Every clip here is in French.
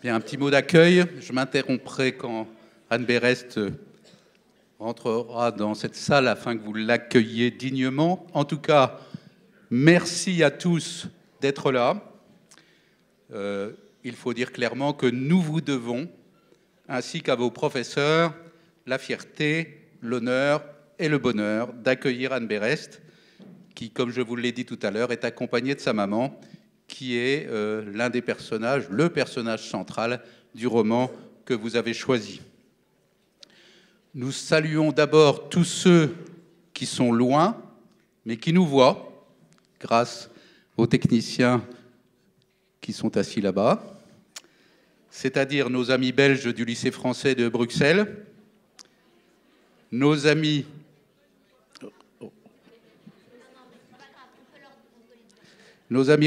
Bien, un petit mot d'accueil. Je m'interromprai quand Anne Berest rentrera dans cette salle afin que vous l'accueilliez dignement. En tout cas, merci à tous d'être là. Il faut dire clairement que nous vous devons, ainsi qu'à vos professeurs, la fierté, l'honneur et le bonheur d'accueillir Anne Berest, qui, comme je vous l'ai dit tout à l'heure, est accompagnée de sa maman, qui est l'un des personnages, le personnage central du roman que vous avez choisi. Nous saluons d'abord tous ceux qui sont loin, mais qui nous voient, grâce aux techniciens qui sont assis là-bas, c'est-à-dire nos amis belges du lycée français de Bruxelles, nos amis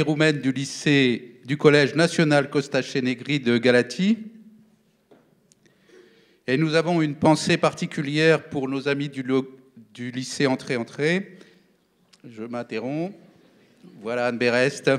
roumaines du collège national Costache-Negri de Galatie. Et nous avons une pensée particulière pour nos amis du lycée Entrée-Entrée. Je m'interromps. Voilà Anne Berest.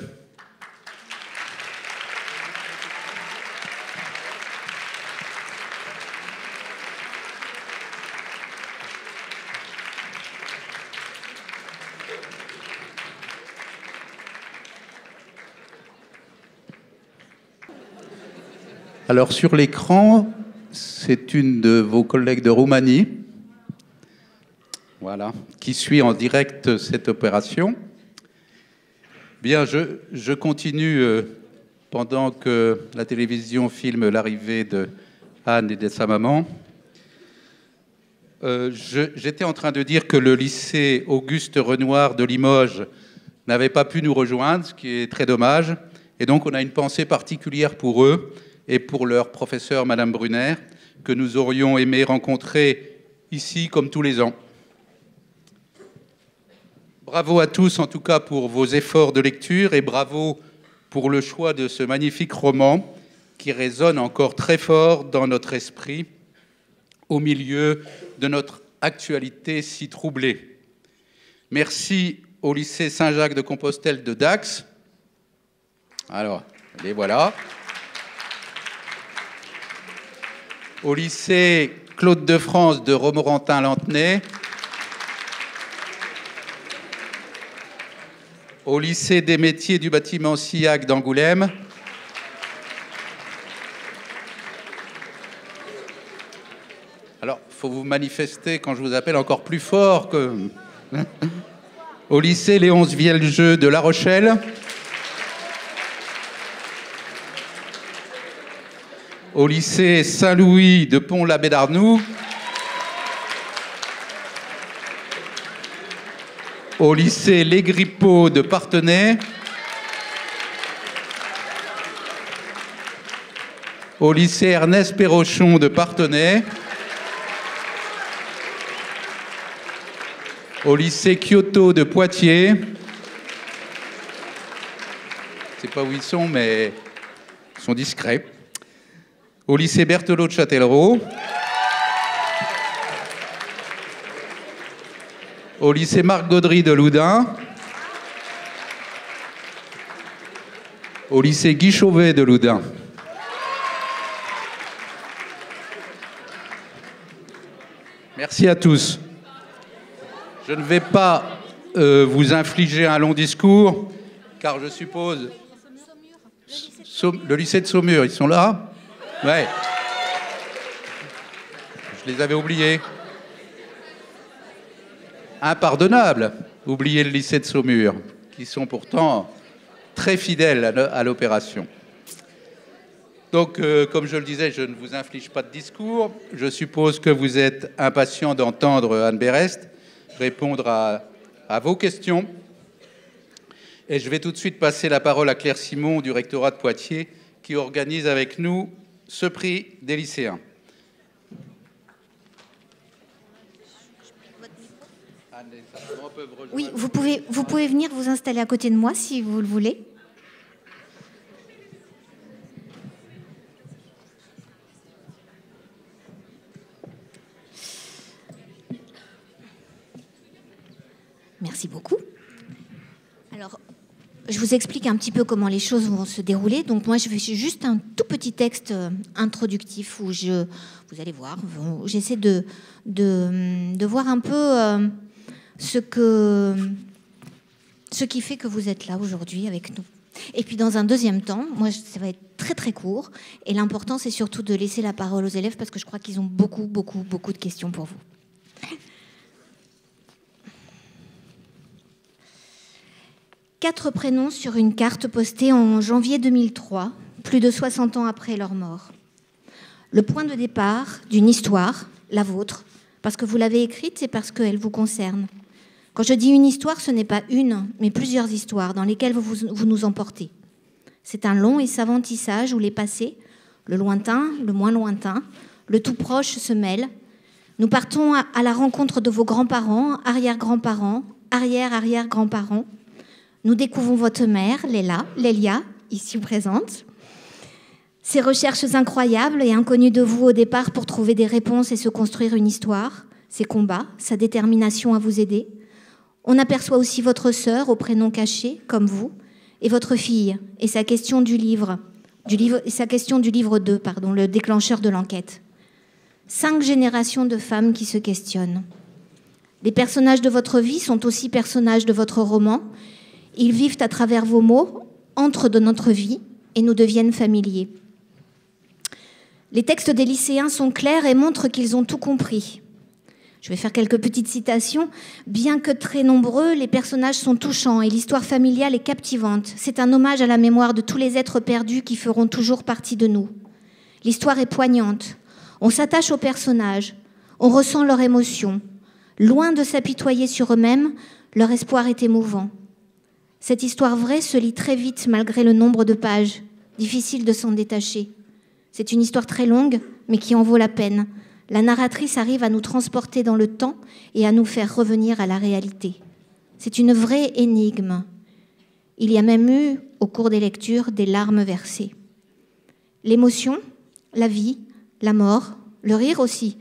Alors sur l'écran, c'est une de vos collègues de Roumanie, voilà, qui suit en direct cette opération. Bien, je continue pendant que la télévision filme l'arrivée de Anne et de sa maman. J'étais en train de dire que le lycée Auguste Renoir de Limoges n'avait pas pu nous rejoindre, ce qui est très dommage. Et donc, on a une pensée particulière pour eux et pour leur professeur, Madame Brunner, que nous aurions aimé rencontrer ici comme tous les ans. Bravo à tous, en tout cas, pour vos efforts de lecture et bravo pour le choix de ce magnifique roman qui résonne encore très fort dans notre esprit au milieu de notre actualité si troublée. Merci au lycée Saint-Jacques de Compostelle de Dax. Alors, les voilà. Au lycée Claude de France de Romorantin-Lantenay, au lycée des métiers du bâtiment SIAC d'Angoulême, alors il faut vous manifester quand je vous appelle encore plus fort que... au lycée Léonce Vieljeu de La Rochelle, au lycée Saint-Louis de Pont-l'Abbé-d'Arnoux, au lycée Les Grippeaux de Parthenay, au lycée Ernest Perrochon de Parthenay, au lycée Kyoto de Poitiers, je ne sais pas où ils sont, mais ils sont discrets, au lycée Berthelot de Châtellerault, au lycée Marc Gaudry de Loudun, au lycée Guy Chauvet de Loudun. Merci à tous. Je ne vais pas vous infliger un long discours, car je suppose... Le lycée de Saumur, ils sont là ? Ouais. Je les avais oubliés. Impardonnable, oublier le lycée de Saumur, qui sont pourtant très fidèles à l'opération. Donc, comme je le disais, je ne vous inflige pas de discours. Je suppose que vous êtes impatient d'entendre Anne Berest répondre à vos questions. Et je vais tout de suite passer la parole à Claire Simon du rectorat de Poitiers, qui organise avec nous ce prix des lycéens. Oui, vous pouvez venir vous installer à côté de moi si vous le voulez. Merci beaucoup. Alors, je vous explique un petit peu comment les choses vont se dérouler. Donc moi, je fais juste un tout petit texte introductif où vous allez voir, j'essaie de voir un peu ce qui fait que vous êtes là aujourd'hui avec nous. Et puis dans un deuxième temps, moi, ça va être très très court. Et l'important, c'est surtout de laisser la parole aux élèves parce que je crois qu'ils ont beaucoup de questions pour vous. Quatre prénoms sur une carte postée en janvier 2003, plus de 60 ans après leur mort. Le point de départ d'une histoire, la vôtre, parce que vous l'avez écrite et parce qu'elle vous concerne. Quand je dis une histoire, ce n'est pas une, mais plusieurs histoires dans lesquelles vous nous emportez. C'est un long et savant tissage où les passés, le lointain, le moins lointain, le tout proche se mêlent. Nous partons à la rencontre de vos grands-parents, arrière-grands-parents, arrière-arrière-grands-parents. Nous découvrons votre mère, Lélia, ici présente. Ses recherches incroyables et inconnues de vous au départ pour trouver des réponses et se construire une histoire, ses combats, sa détermination à vous aider. On aperçoit aussi votre sœur au prénom caché, comme vous, et votre fille, et sa question du livre 2, le déclencheur de l'enquête. 5 générations de femmes qui se questionnent. Les personnages de votre vie sont aussi personnages de votre roman. Ils vivent à travers vos mots, entrent dans notre vie et nous deviennent familiers. Les textes des lycéens sont clairs et montrent qu'ils ont tout compris. Je vais faire quelques petites citations. Bien que très nombreux, les personnages sont touchants et l'histoire familiale est captivante. C'est un hommage à la mémoire de tous les êtres perdus qui feront toujours partie de nous. L'histoire est poignante. On s'attache aux personnages. On ressent leurs émotions. Loin de s'apitoyer sur eux-mêmes, leur espoir est émouvant. Cette histoire vraie se lit très vite malgré le nombre de pages. Difficile de s'en détacher. C'est une histoire très longue, mais qui en vaut la peine. La narratrice arrive à nous transporter dans le temps et à nous faire revenir à la réalité. C'est une vraie énigme. Il y a même eu, au cours des lectures, des larmes versées. L'émotion, la vie, la mort, le rire aussi,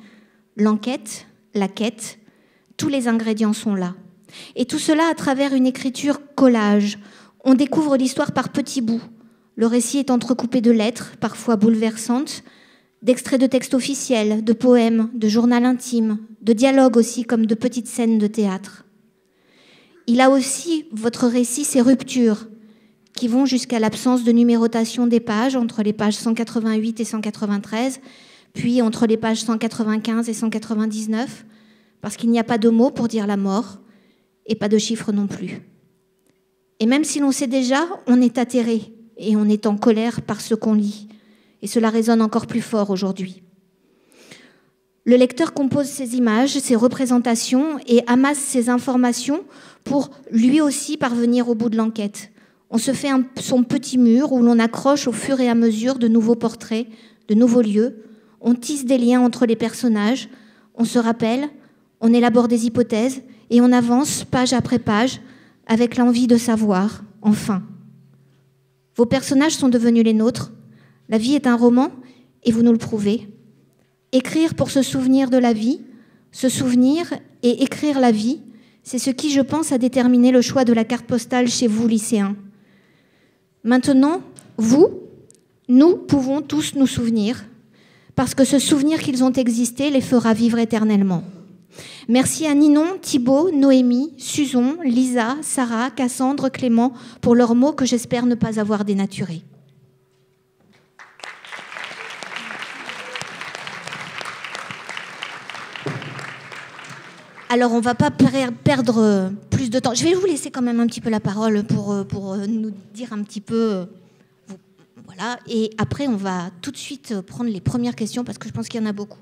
l'enquête, la quête, tous les ingrédients sont là. Et tout cela à travers une écriture collage. On découvre l'histoire par petits bouts. Le récit est entrecoupé de lettres, parfois bouleversantes, d'extraits de textes officiels, de poèmes, de journal intime, de dialogues aussi, comme de petites scènes de théâtre. Il a aussi, votre récit, ses ruptures, qui vont jusqu'à l'absence de numérotation des pages, entre les pages 188 et 193, puis entre les pages 195 et 199, parce qu'il n'y a pas de mots pour dire la mort, et pas de chiffres non plus. Et même si l'on sait déjà, on est atterré, et on est en colère par ce qu'on lit. Et cela résonne encore plus fort aujourd'hui. Le lecteur compose ses images, ses représentations et amasse ses informations pour lui aussi parvenir au bout de l'enquête. On se fait son petit mur où l'on accroche au fur et à mesure de nouveaux portraits, de nouveaux lieux. On tisse des liens entre les personnages, on se rappelle, on élabore des hypothèses et on avance page après page avec l'envie de savoir, enfin. Vos personnages sont devenus les nôtres. La vie est un roman, et vous nous le prouvez. Écrire pour se souvenir de la vie, se souvenir et écrire la vie, c'est ce qui, je pense, a déterminé le choix de la carte postale chez vous, lycéens. Maintenant, nous pouvons tous nous souvenir, parce que ce souvenir qu'ils ont existé les fera vivre éternellement. Merci à Ninon, Thibaut, Noémie, Suzon, Lisa, Sarah, Cassandre, Clément, pour leurs mots que j'espère ne pas avoir dénaturés. Alors, on ne va pas perdre plus de temps. Je vais vous laisser quand même un petit peu la parole pour nous dire un petit peu... Voilà. Et après, on va tout de suite prendre les premières questions parce que je pense qu'il y en a beaucoup.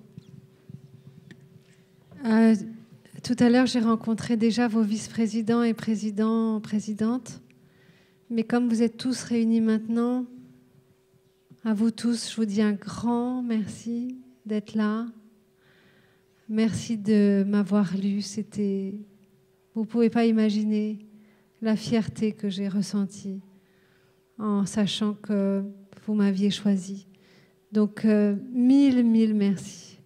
Tout à l'heure, j'ai rencontré déjà vos vice-présidents et présidentes. Mais comme vous êtes tous réunis maintenant, à vous tous, je vous dis un grand merci d'être là. Merci de m'avoir lu. Vous ne pouvez pas imaginer la fierté que j'ai ressentie en sachant que vous m'aviez choisi. Donc, mille merci.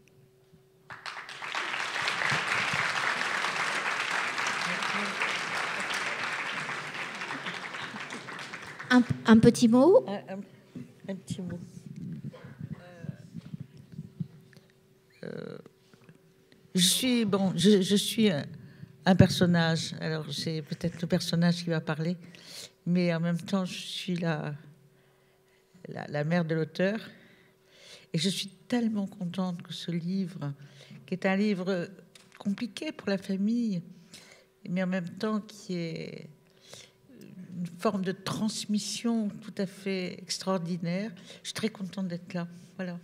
Un petit mot. Un petit mot. Je suis un personnage. Alors, c'est peut-être le personnage qui va parler, mais en même temps, je suis la mère de l'auteur. Et je suis tellement contente que ce livre, qui est un livre compliqué pour la famille, mais en même temps qui est une forme de transmission tout à fait extraordinaire. Je suis très contente d'être là. Voilà.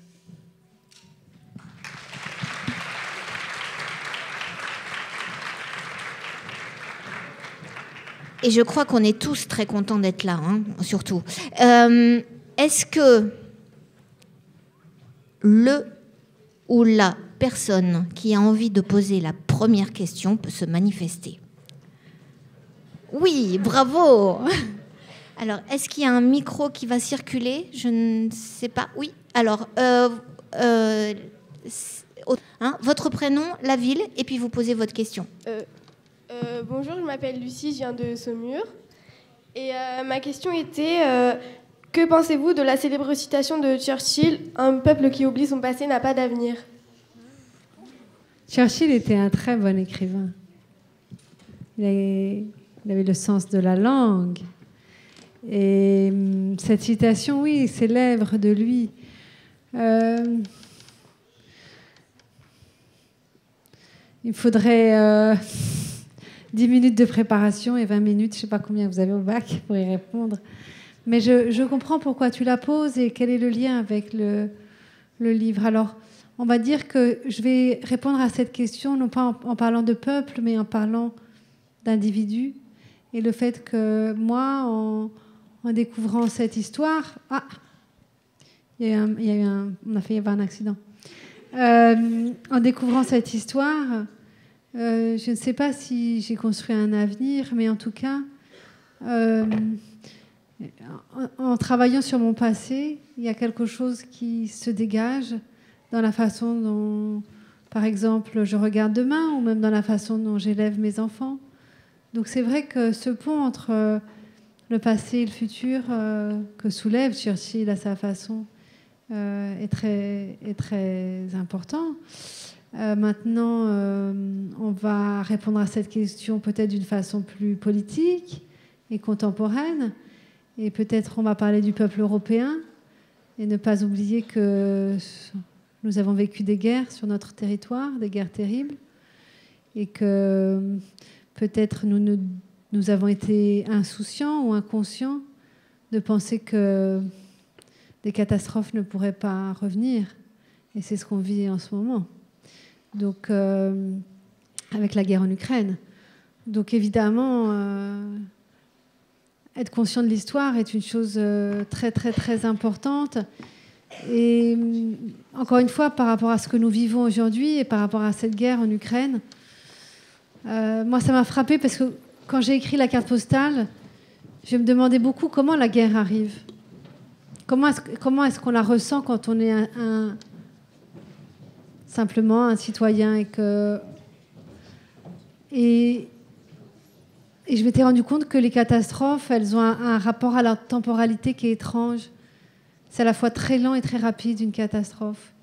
Et je crois qu'on est tous très contents d'être là, hein, surtout. Est-ce que le ou la personne qui a envie de poser la première question peut se manifester? Oui, bravo. Alors, est-ce qu'il y a un micro qui va circuler? Je ne sais pas. Oui. Alors, votre prénom, la ville, et puis vous posez votre question. Bonjour, je m'appelle Lucie, je viens de Saumur. Et ma question était, que pensez-vous de la célèbre citation de Churchill, « Un peuple qui oublie son passé n'a pas d'avenir ». Churchill était un très bon écrivain. Il avait le sens de la langue. Et cette citation, oui, célèbre de lui. Il faudrait 10 minutes de préparation et 20 minutes, je ne sais pas combien vous avez au bac pour y répondre. Mais je comprends pourquoi tu la poses et quel est le lien avec le livre. Alors, on va dire que je vais répondre à cette question, non pas en parlant de peuple, mais en parlant d'individus. Et le fait que moi, en découvrant cette histoire... Ah, on a failli avoir un accident. En découvrant cette histoire, je ne sais pas si j'ai construit un avenir, mais en tout cas, en travaillant sur mon passé, il y a quelque chose qui se dégage dans la façon dont, par exemple, je regarde demain, ou même dans la façon dont j'élève mes enfants. Donc c'est vrai que ce pont entre le passé et le futur que soulève Churchill à sa façon est très important. Maintenant, on va répondre à cette question peut-être d'une façon plus politique et contemporaine. Et peut-être on va parler du peuple européen et ne pas oublier que nous avons vécu des guerres sur notre territoire, des guerres terribles, et que peut-être nous avons été insouciants ou inconscients de penser que des catastrophes ne pourraient pas revenir. Et c'est ce qu'on vit en ce moment. Donc, avec la guerre en Ukraine. Donc, évidemment, être conscient de l'histoire est une chose très, très, très importante. Et encore une fois, par rapport à ce que nous vivons aujourd'hui et par rapport à cette guerre en Ukraine, moi, ça m'a frappée parce que quand j'ai écrit la carte postale, je me demandais beaucoup comment la guerre arrive. Comment est-ce qu'on la ressent quand on est simplement un citoyen et je m'étais rendu compte que les catastrophes, elles ont un rapport à la temporalité qui est étrange. C'est à la fois très lent et très rapide, une catastrophe.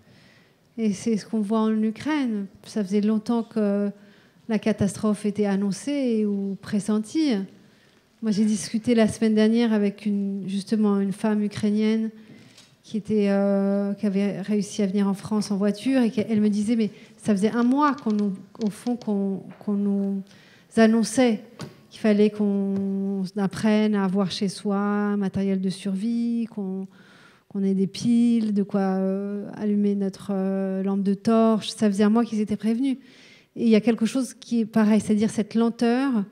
Et c'est ce qu'on voit en Ukraine. Ça faisait longtemps que la catastrophe était annoncée ou pressentie. Moi, j'ai discuté la semaine dernière avec justement une femme ukrainienne qui avait réussi à venir en France en voiture et elle me disait, mais ça faisait un mois qu'on nous annonçait qu'il fallait qu'on apprenne à avoir chez soi un matériel de survie, qu'on ait des piles, de quoi allumer notre lampe de torche. Ça faisait un mois qu'ils étaient prévenus. Et il y a quelque chose qui est pareil, c'est-à-dire cette lenteur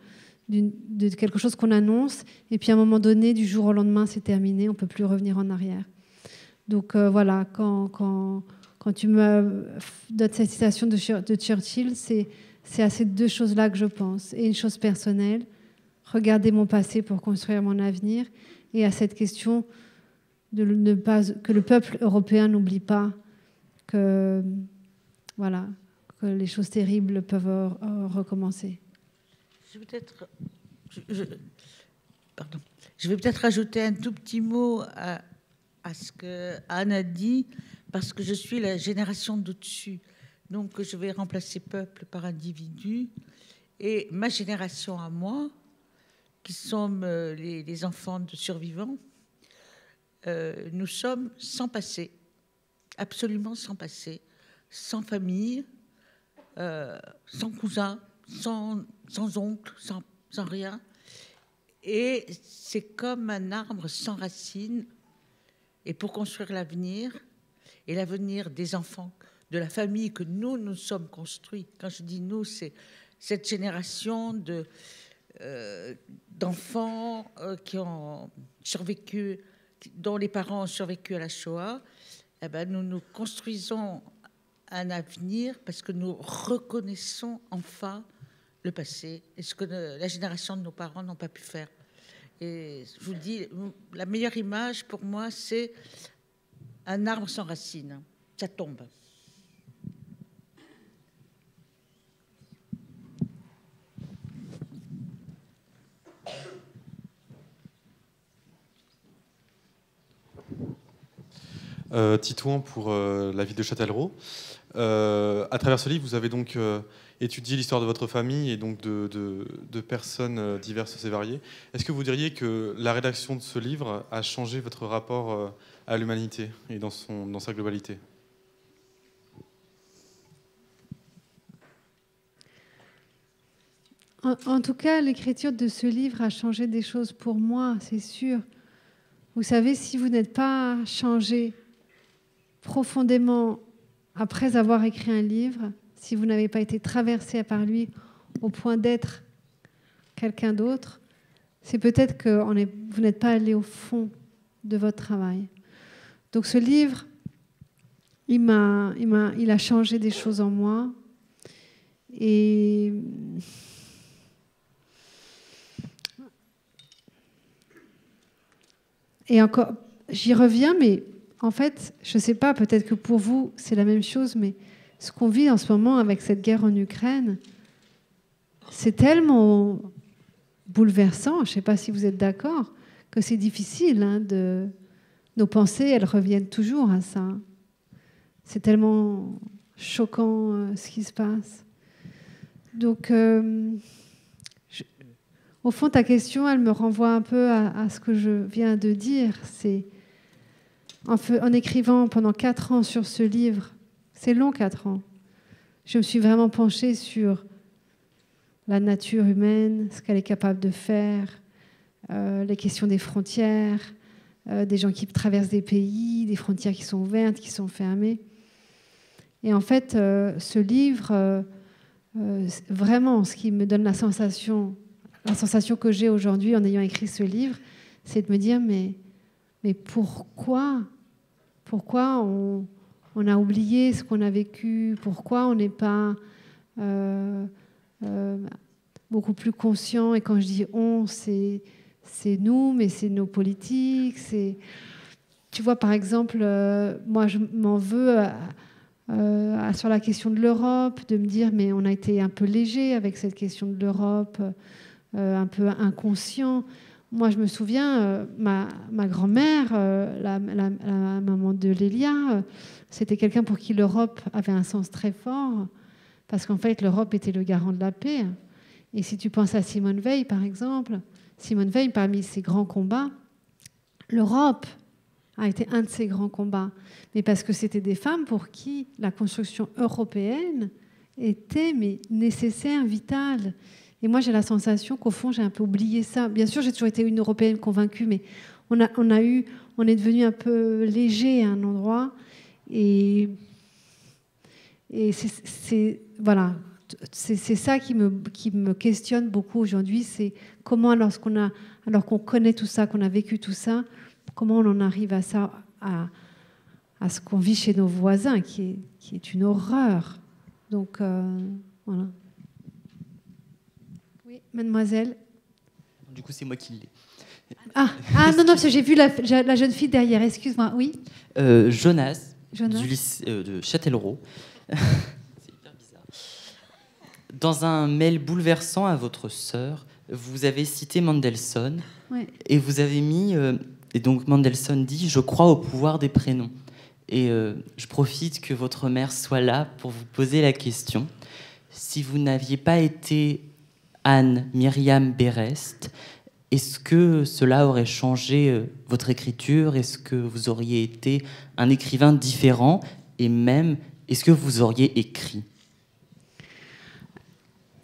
de quelque chose qu'on annonce, et puis à un moment donné, du jour au lendemain, c'est terminé, on ne peut plus revenir en arrière. Donc voilà, quand tu me donnes cette citation de Churchill, c'est à ces deux choses-là que je pense. Et une chose personnelle, regarder mon passé pour construire mon avenir, et à cette question que le peuple européen n'oublie pas que, voilà, que les choses terribles peuvent Je vais peut-être rajouter un tout petit mot à ce que Anne a dit, parce que je suis la génération d'au-dessus. Donc, je vais remplacer peuple par individu. Et ma génération à moi, qui sommes les enfants de survivants, nous sommes sans passé, absolument sans passé, sans famille, sans cousin, sans oncle, sans rien. Et c'est comme un arbre sans racines. Et pour construire l'avenir, et l'avenir des enfants, de la famille que nous sommes construits, quand je dis nous, c'est cette génération d'enfants qui ont survécu, dont les parents ont survécu à la Shoah, eh ben, nous construisons un avenir parce que nous reconnaissons enfin le passé et ce que la génération de nos parents n'ont pas pu faire. Et je vous dis, la meilleure image pour moi, c'est un arbre sans racines. Ça tombe. Titouan pour la ville de Châtellerault. À travers ce livre, vous avez donc étudié l'histoire de votre famille et donc de personnes diverses et variées. Est-ce que vous diriez que la rédaction de ce livre a changé votre rapport à l'humanité et dans sa globalité ? En tout cas, l'écriture de ce livre a changé des choses pour moi, c'est sûr. Vous savez, si vous n'êtes pas changé profondément après avoir écrit un livre, si vous n'avez pas été traversé par lui au point d'être quelqu'un d'autre, c'est peut-être que vous n'êtes pas allé au fond de votre travail. Donc ce livre, il a changé des choses en moi. Et encore, j'y reviens, mais en fait, je ne sais pas, peut-être que pour vous, c'est la même chose, mais ce qu'on vit en ce moment avec cette guerre en Ukraine, c'est tellement bouleversant, je ne sais pas si vous êtes d'accord, que c'est difficile. Nos pensées, elles reviennent toujours à ça. C'est tellement choquant ce qui se passe. Donc, au fond, ta question, elle me renvoie un peu à ce que je viens de dire. C'est en écrivant pendant 4 ans sur ce livre, c'est long 4 ans, je me suis vraiment penchée sur la nature humaine, ce qu'elle est capable de faire, les questions des frontières, des gens qui traversent des pays, des frontières qui sont ouvertes, qui sont fermées. Et en fait, ce livre, vraiment, ce qui me donne la sensation que j'ai aujourd'hui en ayant écrit ce livre, c'est de me dire, mais pourquoi on a oublié ce qu'on a vécu? Pourquoi on n'est pas beaucoup plus conscient? Et quand je dis on, c'est nous, mais c'est nos politiques. Tu vois, par exemple, moi, je m'en veux sur la question de l'Europe, de me dire, mais on a été un peu léger avec cette question de l'Europe, un peu inconscient. Moi, je me souviens, ma grand-mère, la maman de Lélia, c'était quelqu'un pour qui l'Europe avait un sens très fort, parce qu'en fait, l'Europe était le garant de la paix. Et si tu penses à Simone Veil, par exemple, Simone Veil, parmi ses grands combats, l'Europe a été un de ses grands combats. Mais parce que c'était des femmes pour qui la construction européenne était nécessaire, vitale. Et moi, j'ai la sensation qu'au fond, j'ai un peu oublié ça. Bien sûr, j'ai toujours été une Européenne convaincue, mais on est devenu un peu léger à un endroit. Et voilà, c'est ça qui me questionne beaucoup aujourd'hui. C'est comment, alors qu'on connaît tout ça, qu'on a vécu tout ça, comment on en arrive à ça, à ce qu'on vit chez nos voisins, qui est une horreur. Donc, voilà. Oui, mademoiselle. Du coup, c'est moi qui l'ai. Ah non, parce que j'ai vu la jeune fille derrière. Excuse-moi, oui. Jonas. Du lycée de Châtellerault. C'est hyper bizarre. Dans un mail bouleversant à votre sœur, vous avez cité Mendelssohn Oui. Et vous avez mis, et donc Mendelssohn dit, je crois au pouvoir des prénoms. Et je profite que votre mère soit là pour vous poser la question. Si vous n'aviez pas été Anne Myriam Berest, est-ce que cela aurait changé votre écriture? Est-ce que vous auriez été un écrivain différent? Et même, est-ce que vous auriez écrit?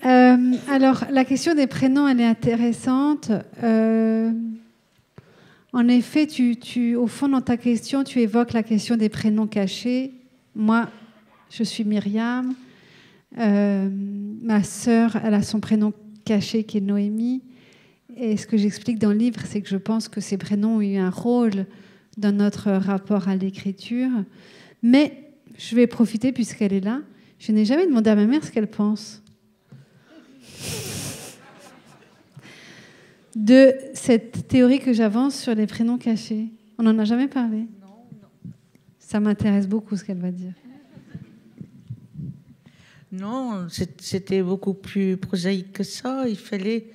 Alors, la question des prénoms, elle est intéressante. En effet, au fond, dans ta question, tu évoques la question des prénoms cachés. Moi, je suis Myriam. Ma sœur, elle a son prénom caché qui est Noémie. Et ce que j'explique dans le livre, c'est que je pense que ces prénoms ont eu un rôle dans notre rapport à l'écriture. Mais je vais profiter, puisqu'elle est là. Je n'ai jamais demandé à ma mère ce qu'elle pense de cette théorie que j'avance sur les prénoms cachés. On n'en a jamais parlé. Non. Ça m'intéresse beaucoup ce qu'elle va dire. Non, c'était beaucoup plus prosaïque que ça. Il fallait...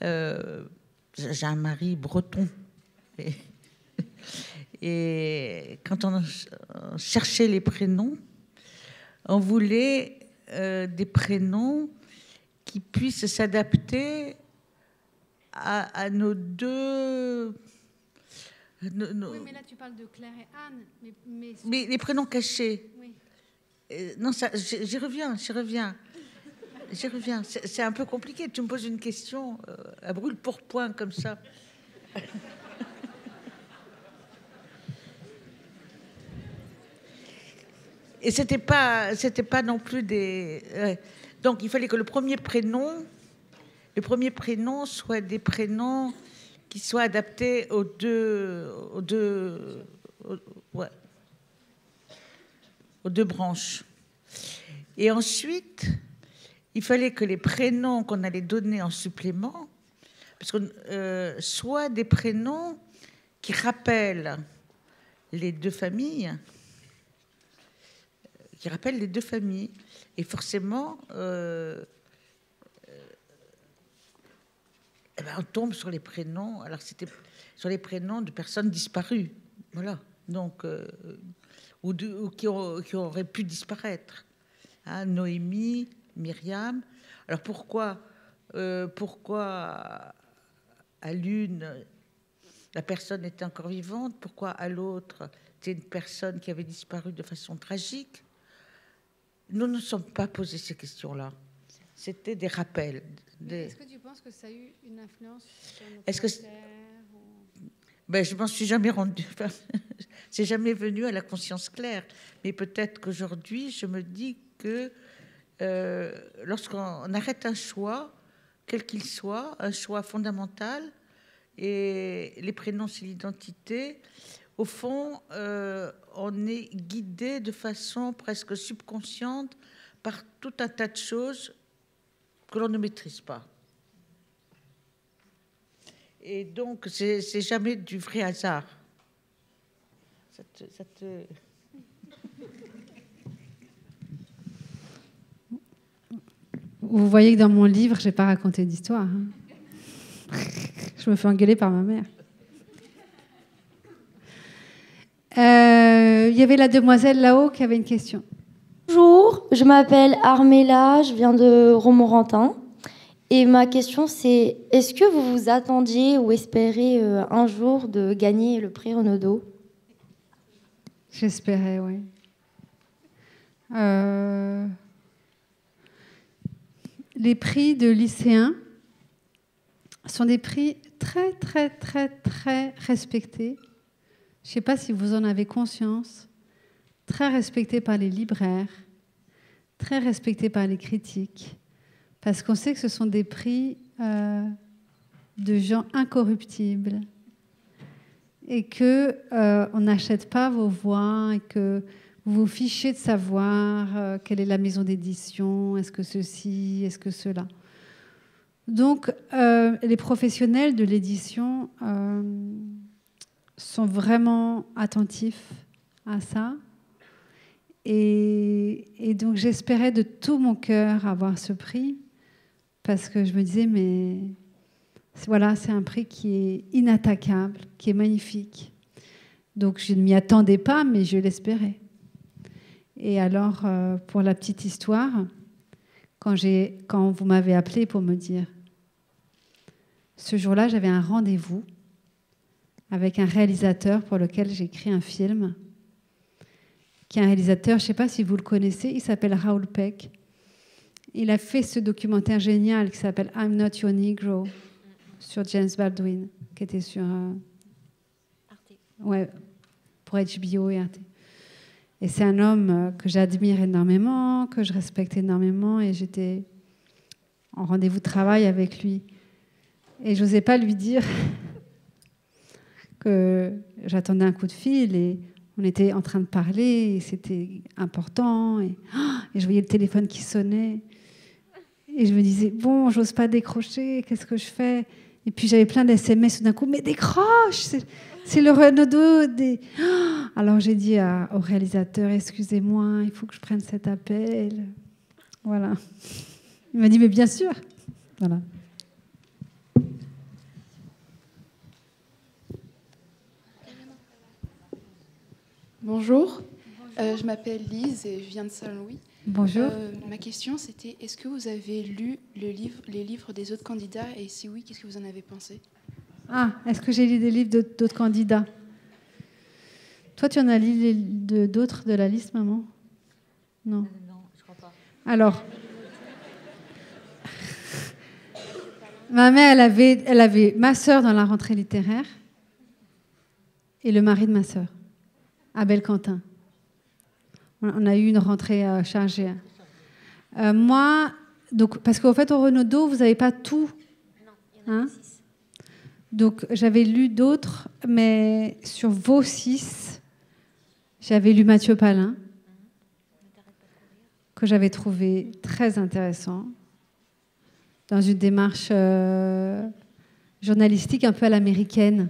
j'ai un mari breton. Et quand on cherchait les prénoms, on voulait des prénoms qui puissent s'adapter à nos deux... Oui, mais là, tu parles de Claire et Anne. Mais les prénoms cachés. Oui. Non, j'y reviens. C'est un peu compliqué. Tu me poses une question à brûle-pourpoint comme ça. Et c'était pas non plus des... Donc, il fallait que le premier prénom soit des prénoms qui soient adaptés aux deux branches. Et ensuite, il fallait que les prénoms qu'on allait donner en supplément, parce que soient des prénoms qui rappellent les deux familles, et forcément, on tombe sur les prénoms. Alors c'était sur les prénoms de personnes disparues, voilà. Donc ou qui auraient pu disparaître. Hein, Noémie, Myriam. Alors pourquoi à l'une la personne était encore vivante, pourquoi à l'autre c'était une personne qui avait disparu de façon tragique? Nous ne nous sommes pas posé ces questions-là. C'était des rappels. Est-ce que tu penses que ça a eu une influence sur notre Ben, je m'en suis jamais rendue. C'est jamais venu à la conscience claire. Mais peut-être qu'aujourd'hui, je me dis que lorsqu'on arrête un choix, quel qu'il soit, un choix fondamental, et les prénoms, c'est l'identité, au fond, on est guidé de façon presque subconsciente par tout un tas de choses que l'on ne maîtrise pas. Et donc, c'est jamais du vrai hasard. Ça te... Vous voyez que dans mon livre, je n'ai pas raconté d'histoire. Hein. Je me fais engueuler par ma mère. Il y avait la demoiselle là-haut qui avait une question. Bonjour, je m'appelle Armella, je viens de Romorantin. Et ma question, c'est est-ce que vous vous attendiez ou espérez un jour de gagner le prix Renaudot? J'espérais, oui. Les prix de lycéens sont des prix très, très, très, très respectés. Je ne sais pas si vous en avez conscience. Très respectés par les libraires, très respectés par les critiques, parce qu'on sait que ce sont des prix de gens incorruptibles et qu'on n'achète pas vos voix et que vous vous fichez de savoir quelle est la maison d'édition, est-ce que ceci, est-ce que cela. Donc, les professionnels de l'édition sont vraiment attentifs à ça. Et donc, j'espérais de tout mon cœur avoir ce prix parce que je me disais, mais Voilà, c'est un prix qui est inattaquable, qui est magnifique. Donc je ne m'y attendais pas, mais je l'espérais. Et alors, pour la petite histoire, quand vous m'avez appelé pour me dire, ce jour-là, j'avais un rendez-vous avec un réalisateur pour lequel j'ai écrit un film, qui est un réalisateur, je ne sais pas si vous le connaissez, il s'appelle Raoul Peck. Il a fait ce documentaire génial qui s'appelle I'm Not Your Negro sur James Baldwin, qui était sur Arte. Ouais, pour HBO et Arte. Et c'est un homme que j'admire énormément, que je respecte énormément, et j'étais en rendez-vous de travail avec lui. Et je n'osais pas lui dire que j'attendais un coup de fil, et on était en train de parler, et c'était important, et je voyais le téléphone qui sonnait. Et je me disais, bon, j'ose pas décrocher, qu'est-ce que je fais? Et puis j'avais plein d'SMS tout d'un coup, mais décroche, c'est le Renaudot des... Alors j'ai dit au réalisateur, excusez-moi, il faut que je prenne cet appel. Voilà. Il m'a dit, mais bien sûr. Voilà. Bonjour, je m'appelle Lise et je viens de Saint-Louis. Bonjour. Ma question, c'était, est-ce que vous avez lu les livres des autres candidats, et si oui, qu'est-ce que vous en avez pensé? Ah, est-ce que j'ai lu des livres d'autres candidats? Toi, tu en as lu d'autres de la liste, maman? Non. Non, je crois pas. Alors, ma mère, elle avait ma sœur dans la rentrée littéraire et le mari de ma sœur, Abel Quentin. On a eu une rentrée chargée. Moi, donc, parce qu'en fait, au Renaudot, vous n'avez pas tout. Non, il y en a 6. Donc, j'avais lu d'autres, mais sur vos 6, j'avais lu Mathieu Palin, que j'avais trouvé très intéressant, dans une démarche journalistique un peu à l'américaine.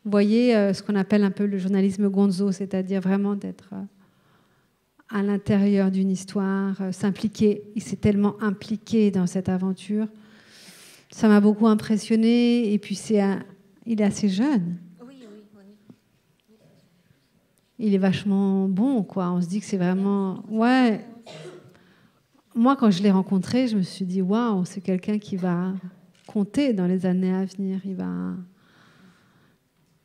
Vous voyez ce qu'on appelle un peu le journalisme gonzo, c'est-à-dire vraiment d'être à l'intérieur d'une histoire, s'impliquer. Il s'est tellement impliqué dans cette aventure. Ça m'a beaucoup impressionné. Et puis, il est assez jeune. Oui. Il est vachement bon, quoi. On se dit que c'est vraiment... Ouais. Moi, quand je l'ai rencontré, je me suis dit, waouh, c'est quelqu'un qui va compter dans les années à venir.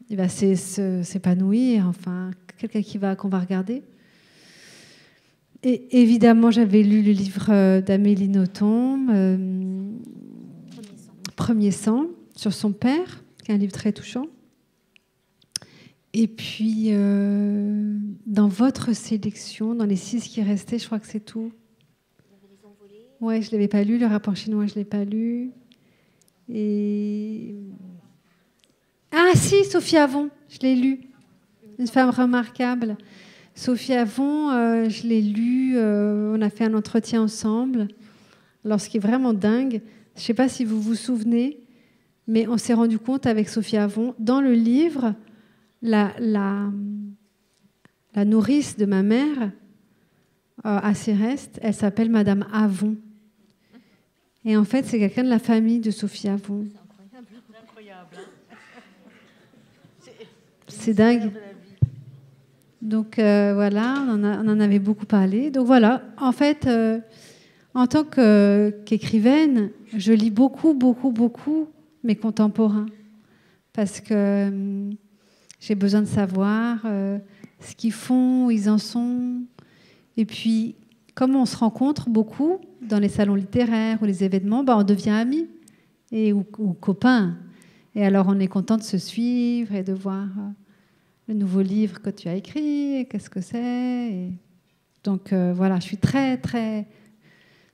Il va s'épanouir. Enfin, quelqu'un qu'on va regarder. Et évidemment, j'avais lu le livre d'Amélie Nothomb, Premier sang, sur son père, qui est un livre très touchant. Et puis, dans votre sélection, dans les 6 qui restaient, je crois que c'est tout. Ouais, je ne l'avais pas lu. Le rapport chinois, je ne l'ai pas lu. Et... Ah si, Sophie Avon, je l'ai lu. Une femme remarquable. Sophie Avon, je l'ai lu, on a fait un entretien ensemble. Alors, ce qui est vraiment dingue, je ne sais pas si vous vous souvenez, mais on s'est rendu compte avec Sophie Avon, dans le livre, la nourrice de ma mère, à Céreste, elle s'appelle Madame Avon. Et en fait, c'est quelqu'un de la famille de Sophie Avon. C'est incroyable. C'est dingue. Donc voilà, on en avait beaucoup parlé. Donc voilà, en fait, en tant qu'écrivaine, je lis beaucoup mes contemporains. Parce que j'ai besoin de savoir ce qu'ils font, où ils en sont. Et puis, comme on se rencontre beaucoup dans les salons littéraires ou les événements, on devient amis ou copains. Et alors, on est content de se suivre et de voir... le nouveau livre que tu as écrit, qu'est-ce que c'est. Donc voilà, je suis très, très...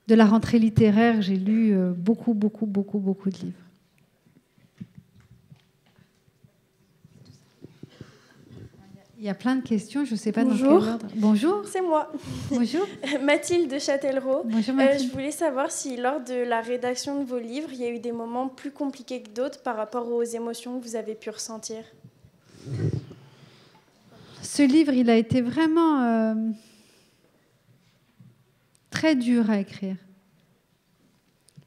De la rentrée littéraire, j'ai lu beaucoup de livres. Il y a plein de questions, je ne sais pas dans quel ordre. Bonjour. C'est moi. Bonjour. Mathilde de Châtellerault. Bonjour Mathilde. Je voulais savoir si lors de la rédaction de vos livres, il y a eu des moments plus compliqués que d'autres par rapport aux émotions que vous avez pu ressentir. Ce livre, il a été vraiment très dur à écrire.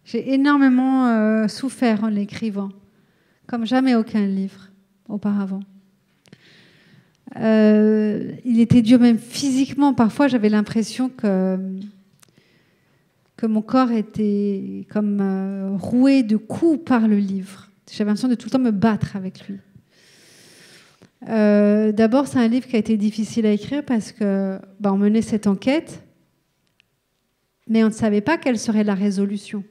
J'ai énormément souffert en l'écrivant, comme jamais aucun livre auparavant. Il était dur même physiquement. Parfois, j'avais l'impression que mon corps était comme roué de coups par le livre. J'avais l'impression de tout le temps me battre avec lui. D'abord, c'est un livre qui a été difficile à écrire parce que on menait cette enquête, mais on ne savait pas quelle serait la résolution.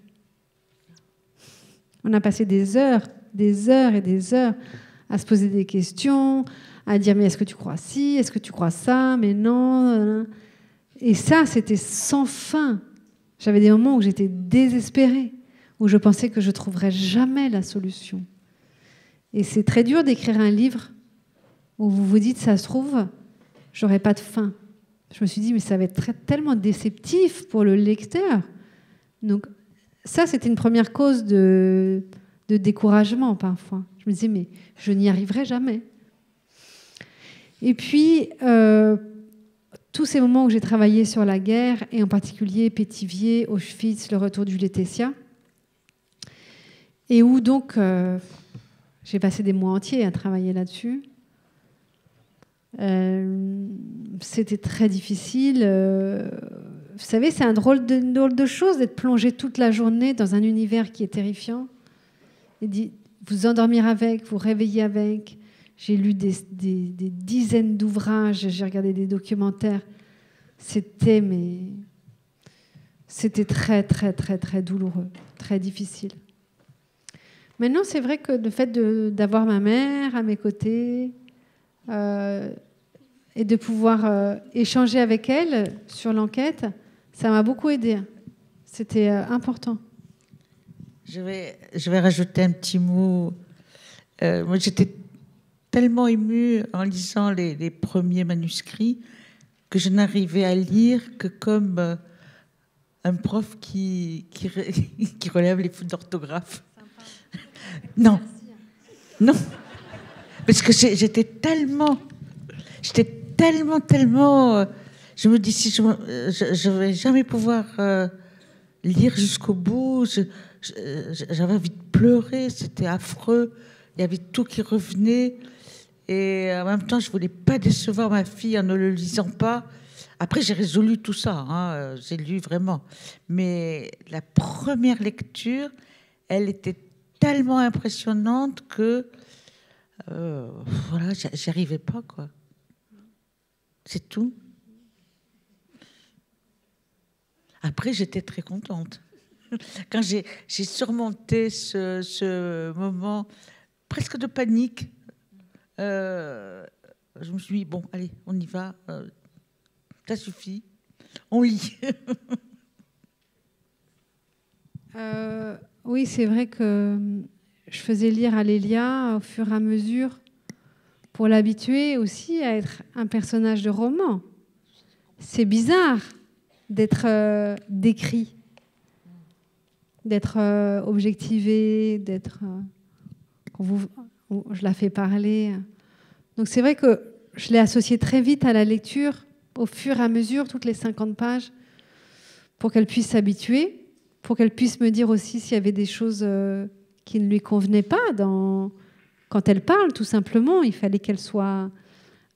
On a passé des heures et des heures à se poser des questions, à dire mais est-ce que tu crois ci, est-ce que tu crois ça, mais non. Et ça, c'était sans fin. J'avais des moments où j'étais désespérée, où je pensais que je ne trouverais jamais la solution. Et c'est très dur d'écrire un livre où vous vous dites, ça se trouve, j'aurai pas de fin. Je me suis dit, mais ça va être tellement déceptif pour le lecteur. Donc ça, c'était une première cause de découragement parfois. Je me disais, mais je n'y arriverai jamais. Et puis, tous ces moments où j'ai travaillé sur la guerre, et en particulier Pétivier, Auschwitz, le retour du Lutetia, et où donc j'ai passé des mois entiers à travailler là-dessus. C'était très difficile. Vous savez, c'est un drôle de chose d'être plongé toute la journée dans un univers qui est terrifiant. Et vous endormir avec, vous réveiller avec. J'ai lu des dizaines d'ouvrages, j'ai regardé des documentaires. C'était très, très, très, très douloureux, très difficile. Maintenant, c'est vrai que le fait d'avoir ma mère à mes côtés et de pouvoir échanger avec elle sur l'enquête, ça m'a beaucoup aidée. C'était important. Je vais rajouter un petit mot. Moi, j'étais tellement émue en lisant les premiers manuscrits que je n'arrivais à lire que comme un prof qui relève les fautes d'orthographe. Non, non, parce que j'étais tellement, je me dis, si je ne vais jamais pouvoir lire jusqu'au bout, j'avais envie de pleurer, c'était affreux, il y avait tout qui revenait, et en même temps, je ne voulais pas décevoir ma fille en ne le lisant pas. Après, j'ai résolu tout ça, hein, j'ai lu vraiment. Mais la première lecture, elle était tellement impressionnante que voilà, j'y arrivais pas, quoi. C'est tout. Après, j'étais très contente. Quand j'ai surmonté ce moment presque de panique, je me suis dit, bon, allez, on y va, ça suffit, on lit. Oui, c'est vrai que je faisais lire à Lélia au fur et à mesure pour l'habituer aussi à être un personnage de roman. C'est bizarre d'être décrit, d'être objectivé, d'être... je la fais parler. Donc c'est vrai que je l'ai associé très vite à la lecture, au fur et à mesure, toutes les 50 pages, pour qu'elle puisse s'habituer, pour qu'elle puisse me dire aussi s'il y avait des choses qui ne lui convenaient pas quand elle parle, tout simplement. Il fallait qu'elle soit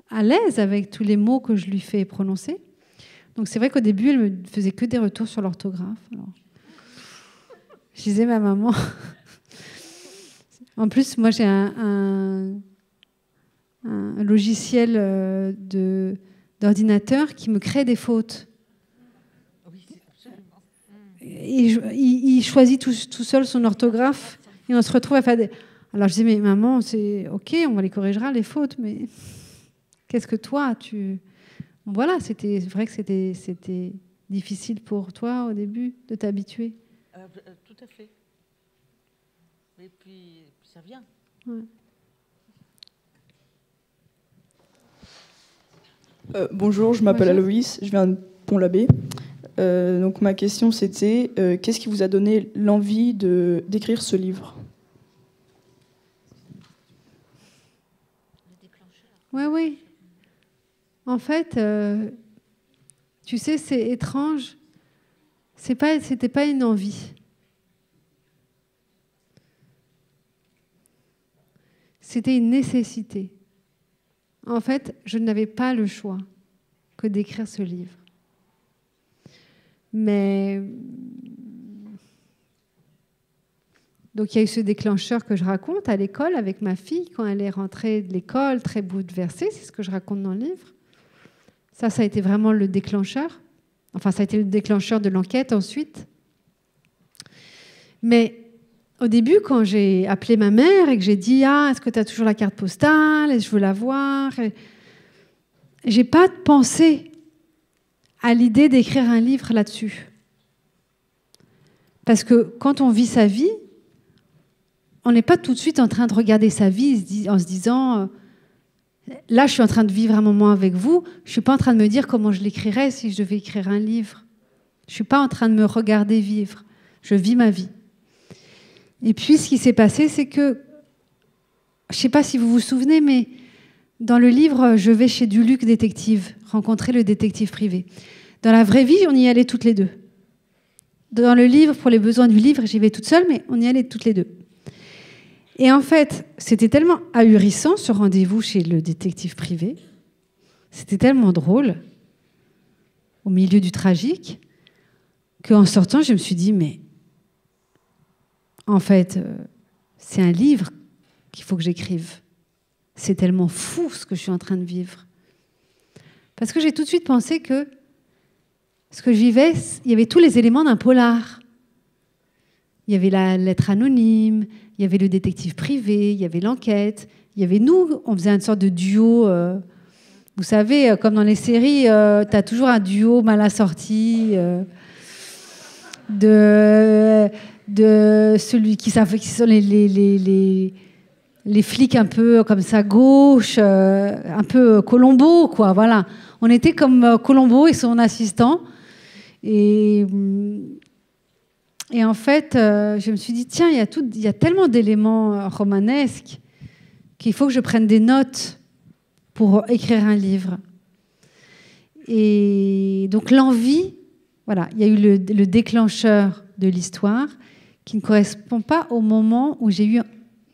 à l'aise avec tous les mots que je lui fais prononcer. Donc c'est vrai qu'au début, elle me faisait que des retours sur l'orthographe. Alors, je disais à ma maman... En plus, moi, j'ai un logiciel d'ordinateur qui me crée des fautes. Et il choisit tout seul son orthographe et on se retrouve à faire des... Alors je disais, mais maman, c'est OK, on les corrigera, les fautes, mais qu'est-ce que toi, tu... Voilà, c'était vrai que c'était difficile pour toi au début de t'habituer. Tout à fait. Et puis ça vient. Ouais. Bonjour, je m'appelle Aloïs, je viens de Pont-l'Abbé. Donc ma question c'était, qu'est-ce qui vous a donné l'envie d'écrire ce livre ? Oui. En fait, tu sais, c'est étrange. C'était pas une envie. c'était une nécessité. En fait, je n'avais pas le choix que d'écrire ce livre. Mais donc il y a eu ce déclencheur que je raconte à l'école avec ma fille quand elle est rentrée de l'école très bouleversée, c'est ce que je raconte dans le livre. Ça a été vraiment le déclencheur. Enfin, ça a été le déclencheur de l'enquête ensuite. Mais au début, quand j'ai appelé ma mère et que j'ai dit « Ah, est-ce que tu as toujours la carte postale? Et je veux la voir. » J'ai pas pensé à l'idée d'écrire un livre là-dessus. Parce que quand on vit sa vie, on n'est pas tout de suite en train de regarder sa vie en se disant « Là, je suis en train de vivre un moment avec vous. Je ne suis pas en train de me dire comment je l'écrirais si je devais écrire un livre. Je ne suis pas en train de me regarder vivre. Je vis ma vie. » Et puis, ce qui s'est passé, c'est que, je ne sais pas si vous vous souvenez, mais dans le livre, je vais chez Duluc Détective, rencontrer le détective privé. Dans la vraie vie, on y allait toutes les deux. Dans le livre, pour les besoins du livre, j'y vais toute seule, mais on y allait toutes les deux. Et en fait, c'était tellement ahurissant, ce rendez-vous chez le détective privé. C'était tellement drôle, au milieu du tragique, qu'en sortant, je me suis dit, mais en fait, c'est un livre qu'il faut que j'écrive. C'est tellement fou ce que je suis en train de vivre. Parce que j'ai tout de suite pensé que ce que je vivais, il y avait tous les éléments d'un polar. Il y avait la lettre anonyme, il y avait le détective privé, il y avait l'enquête, il y avait nous, on faisait une sorte de duo. Vous savez, comme dans les séries, tu as toujours un duo mal assorti de celui qui sont les flics un peu comme ça, gauche, un peu Colombo, quoi, voilà. On était comme Colombo et son assistant. Et en fait, je me suis dit, tiens, il y a tellement d'éléments romanesques qu'il faut que je prenne des notes pour écrire un livre. Et donc l'envie, voilà, il y a eu le déclencheur de l'histoire qui ne correspond pas au moment où j'ai eu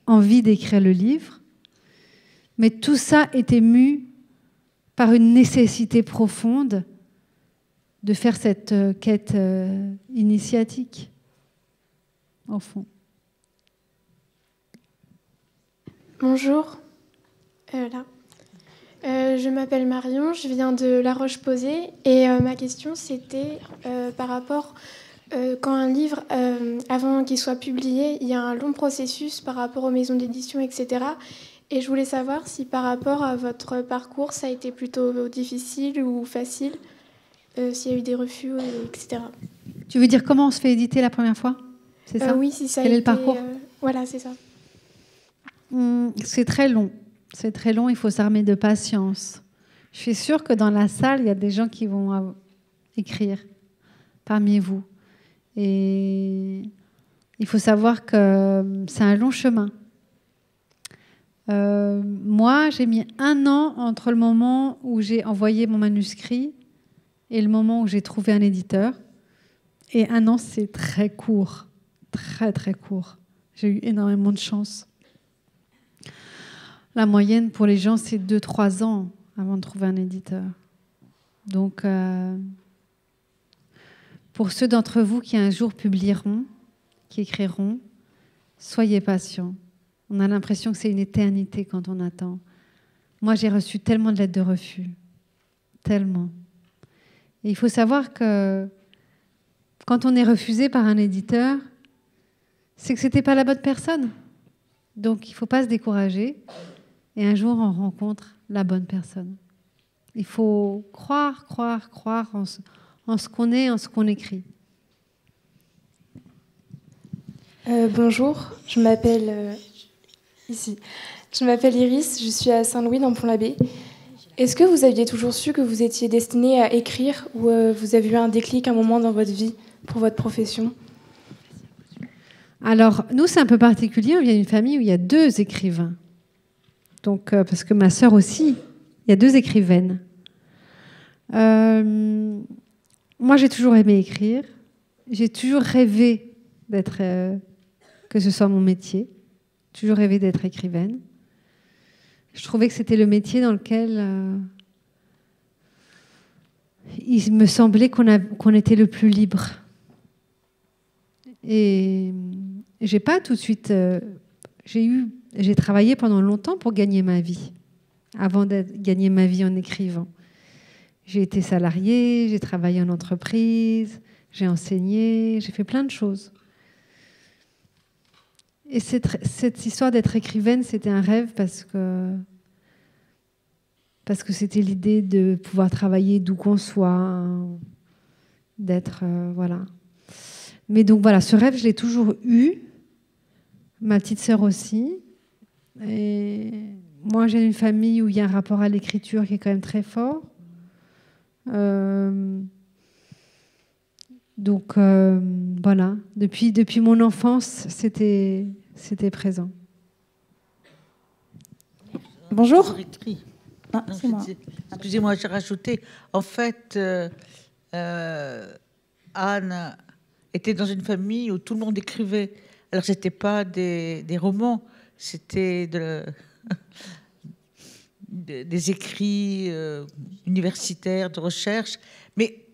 envie d'écrire le livre, mais tout ça était mu par une nécessité profonde de faire cette quête initiatique, au fond. Bonjour. Je m'appelle Marion, je viens de La Roche-Posay et ma question c'était par rapport quand un livre, avant qu'il soit publié, il y a un long processus par rapport aux maisons d'édition, etc. Et je voulais savoir si par rapport à votre parcours, ça a été plutôt difficile ou facile, s'il y a eu des refus, etc. Tu veux dire comment on se fait éditer la première fois? C'est ça? Oui, si ça a été... Quel est le parcours? Voilà, c'est ça. C'est très long. C'est très long, il faut s'armer de patience. Je suis sûre que dans la salle, il y a des gens qui vont écrire parmi vous. Et il faut savoir que c'est un long chemin. Moi, j'ai mis 1 an entre le moment où j'ai envoyé mon manuscrit et le moment où j'ai trouvé un éditeur. Et 1 an, c'est très court. Très, très court. J'ai eu énormément de chance. La moyenne pour les gens, c'est 2-3 ans avant de trouver un éditeur. Donc, pour ceux d'entre vous qui un jour publieront, qui écriront, soyez patients. On a l'impression que c'est une éternité quand on attend. Moi, j'ai reçu tellement de lettres de refus. Tellement. Et il faut savoir que quand on est refusé par un éditeur, c'est que ce n'était pas la bonne personne. Donc, il ne faut pas se décourager. Et un jour, on rencontre la bonne personne. Il faut croire en ce qu'on est, en ce qu'on écrit. Bonjour, je m'appelle Iris, je suis à Saint-Louis dans Pont-l'Abbé. Est-ce que vous aviez toujours su que vous étiez destinée à écrire ou vous avez eu un déclic, un moment dans votre vie pour votre profession? Alors, nous, c'est un peu particulier. On vient d'une famille où il y a 2 écrivains. Donc, parce que ma sœur aussi, il y a 2 écrivaines. Moi, j'ai toujours aimé écrire. J'ai toujours rêvé d'être, que ce soit mon métier. Toujours rêvé d'être écrivaine. je trouvais que c'était le métier dans lequel il me semblait qu'on était le plus libre. Et j'ai pas tout de suite... j'ai travaillé pendant longtemps pour gagner ma vie, avant de gagner ma vie en écrivant. J'ai été salariée, j'ai travaillé en entreprise, j'ai enseigné, j'ai fait plein de choses. Et cette histoire d'être écrivaine, c'était un rêve parce que c'était l'idée de pouvoir travailler d'où qu'on soit, d'être... voilà. Mais donc voilà, ce rêve, je l'ai toujours eu, ma petite sœur aussi. Et moi, j'ai une famille où il y a un rapport à l'écriture qui est quand même très fort. Donc voilà, depuis mon enfance, c'était présent. Bonjour. Ah, c'est moi. Excusez-moi, j'ai rajouté. En fait, Anne était dans une famille où tout le monde écrivait. Alors, ce n'était pas des romans, c'était des écrits universitaires, de recherche. Mais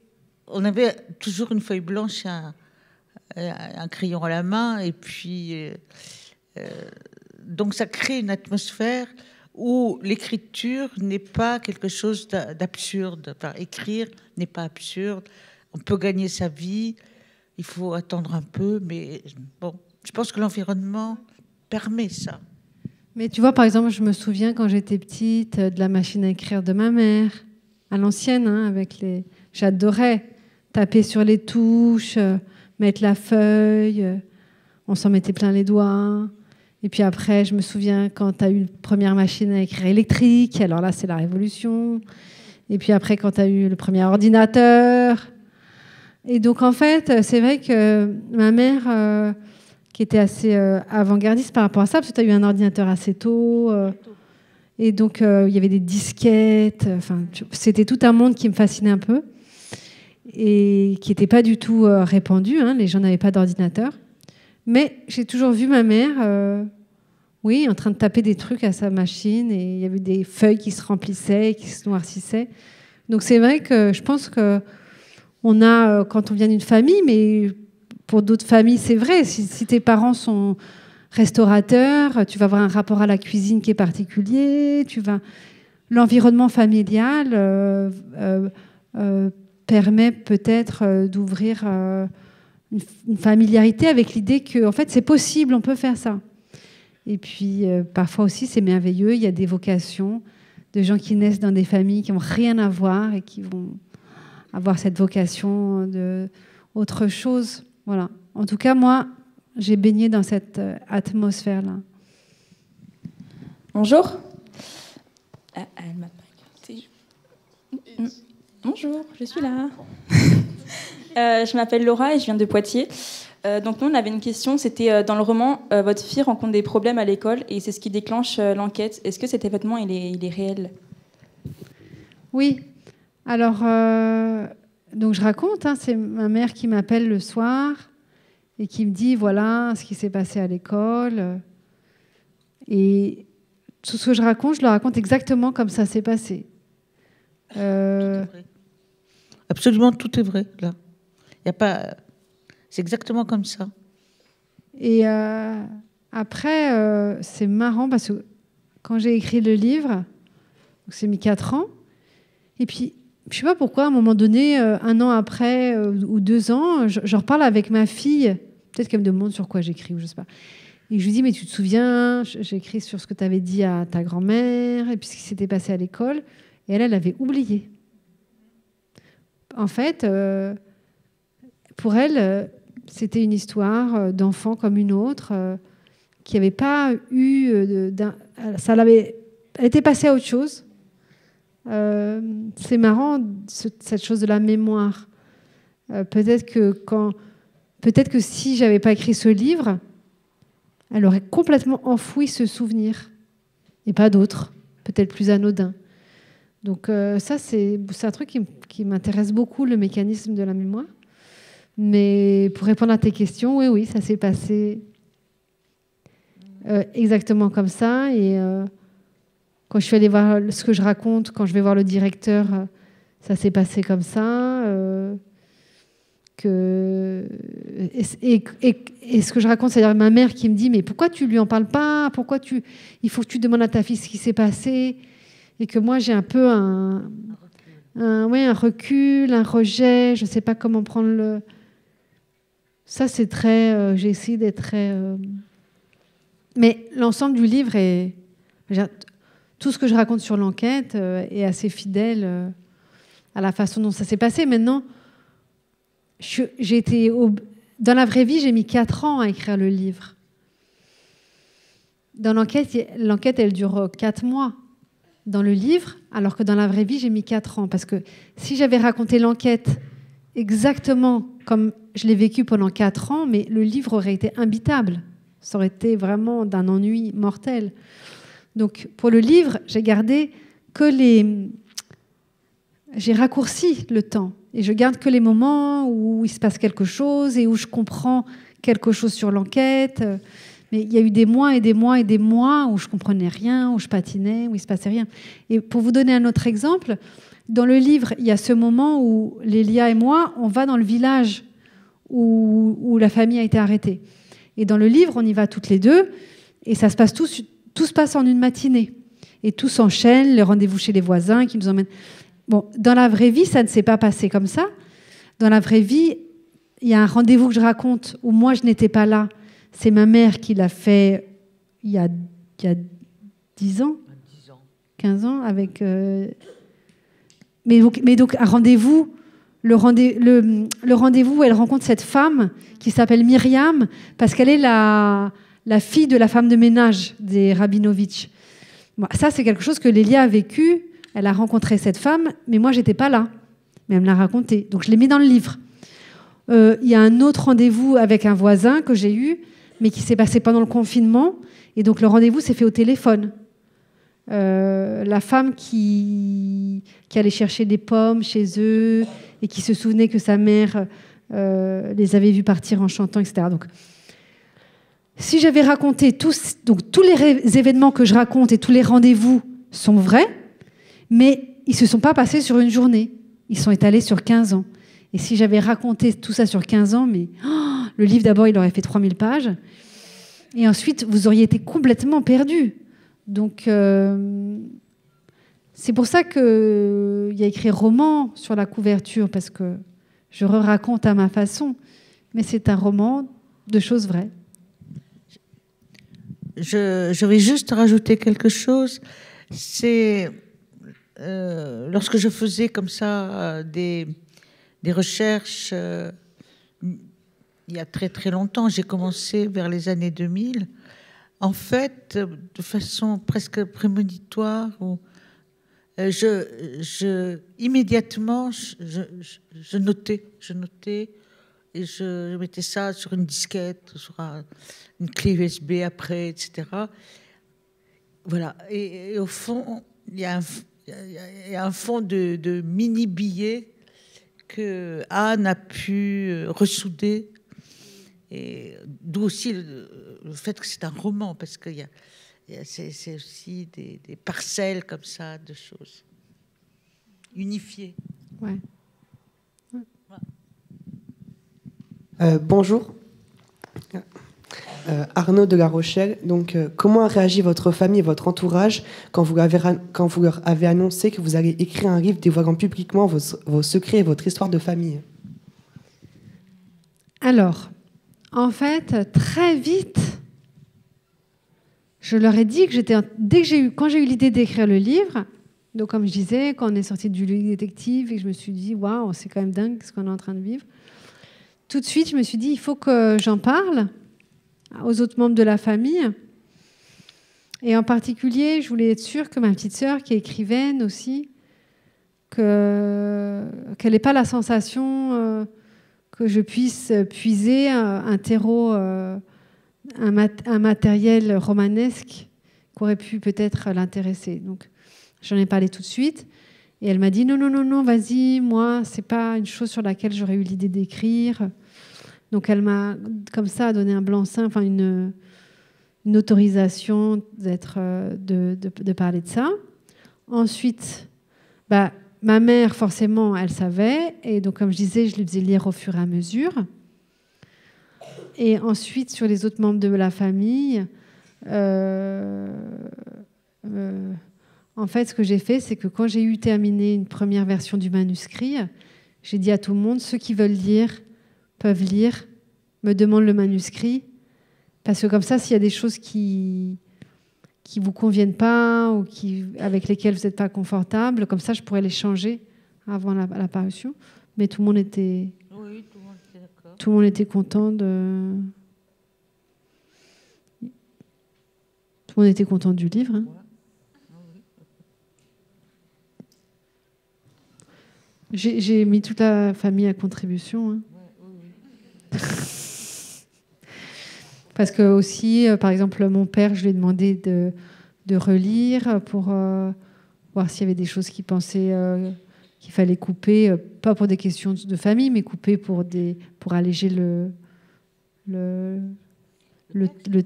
on avait toujours une feuille blanche, un crayon à la main. Et puis, donc, ça crée une atmosphère où l'écriture n'est pas quelque chose d'absurde. Enfin, écrire n'est pas absurde. On peut gagner sa vie. Il faut attendre un peu, mais bon, je pense que l'environnement permet ça. Mais tu vois, par exemple, je me souviens quand j'étais petite de la machine à écrire de ma mère, à l'ancienne, hein, avec les... J'adorais taper sur les touches, mettre la feuille, on s'en mettait plein les doigts. Et puis après, je me souviens quand tu as eu la première machine à écrire électrique, alors là, c'est la révolution. Et puis après, quand tu as eu le premier ordinateur. Et donc, en fait, c'est vrai que ma mère, qui était assez avant-gardiste par rapport à ça, parce que tu as eu un ordinateur assez tôt, et donc il y avait des disquettes, enfin, c'était tout un monde qui me fascinait un peu, et qui n'était pas du tout répandu, hein, les gens n'avaient pas d'ordinateur. Mais j'ai toujours vu ma mère, oui, en train de taper des trucs à sa machine, et il y avait des feuilles qui se remplissaient, qui se noircissaient. Donc c'est vrai que je pense que on a, quand on vient d'une famille, mais pour d'autres familles, c'est vrai, si tes parents sont restaurateurs, tu vas avoir un rapport à la cuisine qui est particulier, l'environnement familial permet peut-être d'ouvrir une familiarité avec l'idée que en fait, c'est possible, on peut faire ça. Et puis, parfois aussi, c'est merveilleux, il y a des vocations de gens qui naissent dans des familles qui n'ont rien à voir et qui vont avoir cette vocation de autre chose. Voilà. En tout cas, moi, j'ai baigné dans cette atmosphère-là. Bonjour. Elle m'a pas écouté. Bonjour, je suis là. Je m'appelle Laura et je viens de Poitiers. Donc nous, on avait une question. C'était dans le roman, votre fille rencontre des problèmes à l'école et c'est ce qui déclenche l'enquête. Est-ce que cet événement, il est réel? Oui. Alors, donc je raconte, hein, c'est ma mère qui m'appelle le soir et qui me dit, voilà ce qui s'est passé à l'école. Et tout ce que je raconte, je le raconte exactement comme ça s'est passé. Absolument, tout est vrai, là. Il y a pas... C'est exactement comme ça. Et après, c'est marrant parce que quand j'ai écrit le livre, c'est mis 4 ans, et puis je ne sais pas pourquoi, à un moment donné, 1 an après ou 2 ans, je reparle avec ma fille. Peut-être qu'elle me demande sur quoi j'écris, ou je ne sais pas. Et je lui dis, mais tu te souviens, j'écris sur ce que tu avais dit à ta grand-mère, et puis ce qui s'était passé à l'école. Et elle avait oublié. En fait, pour elle, c'était une histoire d'enfant comme une autre, qui n'avait pas eu... elle était passée à autre chose. C'est marrant, cette chose de la mémoire. Peut-être que si j'avais pas écrit ce livre, elle aurait complètement enfoui ce souvenir, et pas d'autres, peut-être plus anodins. Donc ça, c'est un truc qui m'intéresse beaucoup, le mécanisme de la mémoire. Mais pour répondre à tes questions, oui, ça s'est passé exactement comme ça. Et Quand je suis allée voir ce que je raconte, quand je vais voir le directeur, ça s'est passé comme ça. Et ce que je raconte, c'est ma mère qui me dit mais pourquoi tu lui en parles pas, il faut que tu demandes à ta fille ce qui s'est passé, et que moi j'ai un peu un recul, un rejet, je sais pas comment prendre le. Ça c'est très, j'ai essayé d'être très. Mais l'ensemble du livre est, tout ce que je raconte sur l'enquête est assez fidèle à la façon dont ça s'est passé. Maintenant. Dans la vraie vie, j'ai mis 4 ans à écrire le livre. Dans l'enquête, elle dure 4 mois. Dans le livre, alors que dans la vraie vie, j'ai mis 4 ans. Parce que si j'avais raconté l'enquête exactement comme je l'ai vécu pendant 4 ans, mais le livre aurait été imbitable. Ça aurait été vraiment d'un ennui mortel. Donc, pour le livre, j'ai raccourci le temps. Et je garde que les moments où il se passe quelque chose et où je comprends quelque chose sur l'enquête. Mais il y a eu des mois et des mois et des mois où je comprenais rien, où je patinais, où il se passait rien. Et pour vous donner un autre exemple, dans le livre, il y a ce moment où Lélia et moi, on va dans le village où la famille a été arrêtée. Et dans le livre, on y va toutes les deux, et ça se passe tout se passe en une matinée. Et tout s'enchaîne, les rendez-vous chez les voisins qui nous emmènent. Bon, dans la vraie vie, ça ne s'est pas passé comme ça. Dans la vraie vie, il y a un rendez-vous que je raconte où moi, je n'étais pas là. C'est ma mère qui l'a fait il y a 10 ans, 15 ans, avec... Mais donc, un rendez-vous, le rendez-vous où elle rencontre cette femme qui s'appelle Myriam, parce qu'elle est la fille de la femme de ménage des Rabinovitch. Bon, ça, c'est quelque chose que Lélia a vécu. Elle a rencontré cette femme, mais moi, j'étais pas là. Mais elle me l'a raconté. Donc, je l'ai mis dans le livre. Il y a un autre rendez-vous avec un voisin que j'ai eu, mais qui s'est passé pendant le confinement. Et donc, le rendez-vous s'est fait au téléphone. La femme qui allait chercher des pommes chez eux et qui se souvenait que sa mère les avait vus partir en chantant, etc. Donc, si j'avais raconté tous les événements que je raconte et tous les rendez-vous sont vrais, mais ils ne se sont pas passés sur une journée. Ils sont étalés sur 15 ans. Et si j'avais raconté tout ça sur 15 ans, mais le livre, d'abord, il aurait fait 3000 pages. Et ensuite, vous auriez été complètement perdu. Donc, c'est pour ça qu'il y a écrit roman sur la couverture, parce que je raconte à ma façon. Mais c'est un roman de choses vraies. Je vais juste rajouter quelque chose. C'est... lorsque je faisais comme ça des recherches, il y a très très longtemps, j'ai commencé vers les années 2000, en fait, de façon presque prémonitoire, immédiatement, je notais, et je mettais ça sur une disquette, sur une clé USB après, etc. Voilà, et au fond, il y a un fond de mini-billets que Anne a pu ressouder. Et d'où aussi le fait que c'est un roman, parce que c'est aussi des parcelles comme ça de choses unifiées. Ouais. Bonjour. Arnaud de La Rochelle. Donc, comment a réagi votre famille et votre entourage quand vous leur avez annoncé que vous allez écrire un livre dévoilant publiquement vos secrets et votre histoire de famille? Alors, en fait, très vite, je leur ai dit que quand j'ai eu l'idée d'écrire le livre, donc comme je disais, quand on est sorti du livre détective et que je me suis dit, waouh, c'est quand même dingue ce qu'on est en train de vivre, tout de suite, je me suis dit, il faut que j'en parle aux autres membres de la famille. Et en particulier, je voulais être sûre que ma petite sœur, qui est écrivaine aussi, qu'elle n'ait pas la sensation que je puisse puiser un terreau, un matériel romanesque qui aurait pu peut-être l'intéresser. Donc, j'en ai parlé tout de suite. Et elle m'a dit, non, vas-y, moi, c'est pas une chose sur laquelle j'aurais eu l'idée d'écrire. Donc, elle m'a, comme ça, donné un blanc-seing, enfin, une une autorisation de parler de ça. Ensuite, ma mère, forcément, elle savait. Et donc, comme je disais, je lui faisais lire au fur et à mesure. Et ensuite, sur les autres membres de la famille, en fait, ce que j'ai fait, c'est que quand j'ai eu terminé une première version du manuscrit, j'ai dit à tout le monde, ceux qui veulent lire peuvent lire, me demandent le manuscrit, parce que comme ça, s'il y a des choses qui vous conviennent pas ou avec lesquelles vous n'êtes pas confortable, comme ça, je pourrais les changer avant la parution. Mais tout le monde était, tout le monde était content de... Tout le monde était content du livre. Hein. J'ai mis toute la famille à contribution. Hein. Parce que aussi, par exemple, mon père, je lui ai demandé de relire pour voir s'il y avait des choses qu'il pensait qu'il fallait couper, pas pour des questions de famille, mais couper pour alléger le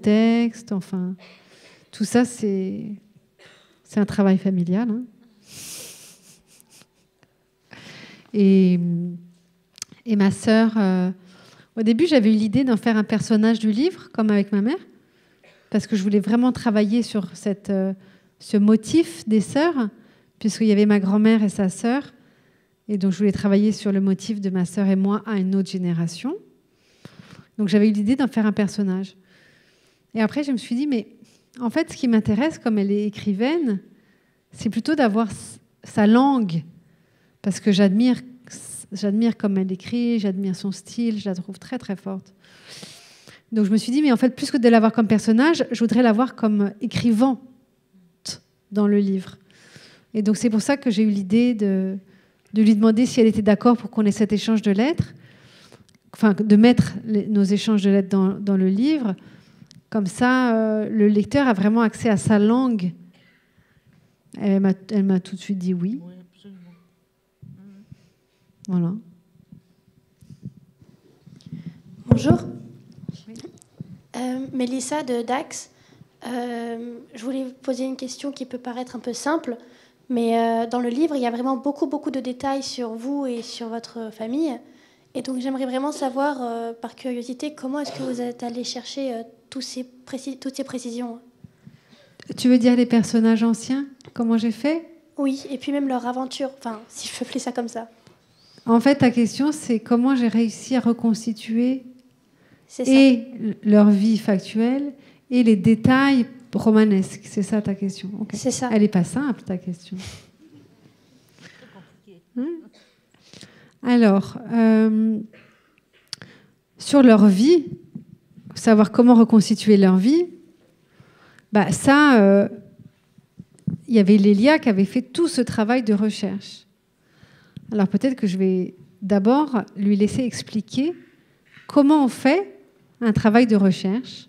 texte. Enfin, tout ça, c'est un travail familial. Hein. Et ma sœur, au début, j'avais eu l'idée d'en faire un personnage du livre, comme avec ma mère, parce que je voulais vraiment travailler sur ce motif des sœurs, puisqu'il y avait ma grand-mère et sa sœur, et donc je voulais travailler sur le motif de ma sœur et moi à une autre génération. Donc j'avais eu l'idée d'en faire un personnage. Et après, je me suis dit, mais en fait, ce qui m'intéresse, comme elle est écrivaine, c'est plutôt d'avoir sa langue, parce que j'admire comme elle écrit, j'admire son style, je la trouve très très forte. Donc je me suis dit, mais en fait, plus que de l'avoir comme personnage, je voudrais l'avoir comme écrivante dans le livre. Et donc c'est pour ça que j'ai eu l'idée de lui demander si elle était d'accord pour qu'on ait cet échange de lettres, enfin de mettre nos échanges de lettres dans le livre. Comme ça, le lecteur a vraiment accès à sa langue. Elle m'a tout de suite dit oui. Oui, absolument. Voilà. Bonjour. Mélissa de Dax. Je voulais vous poser une question qui peut paraître un peu simple, mais dans le livre, il y a vraiment beaucoup de détails sur vous et sur votre famille. Et donc, j'aimerais vraiment savoir, par curiosité, comment est-ce que vous êtes allé chercher toutes ces précisions. Tu veux dire les personnages anciens? Comment j'ai fait? Oui, et puis même leur aventure, enfin, si je peux appeler ça comme ça. En fait, ta question, c'est comment j'ai réussi à reconstituer et leur vie factuelle et les détails romanesques. C'est ça ta question? Okay. C'est ça. Elle n'est pas simple, ta question. Alors, sur leur vie, savoir comment reconstituer leur vie, ça, il y avait Lélia qui avait fait tout ce travail de recherche. Alors peut-être que je vais d'abord lui laisser expliquer comment on fait un travail de recherche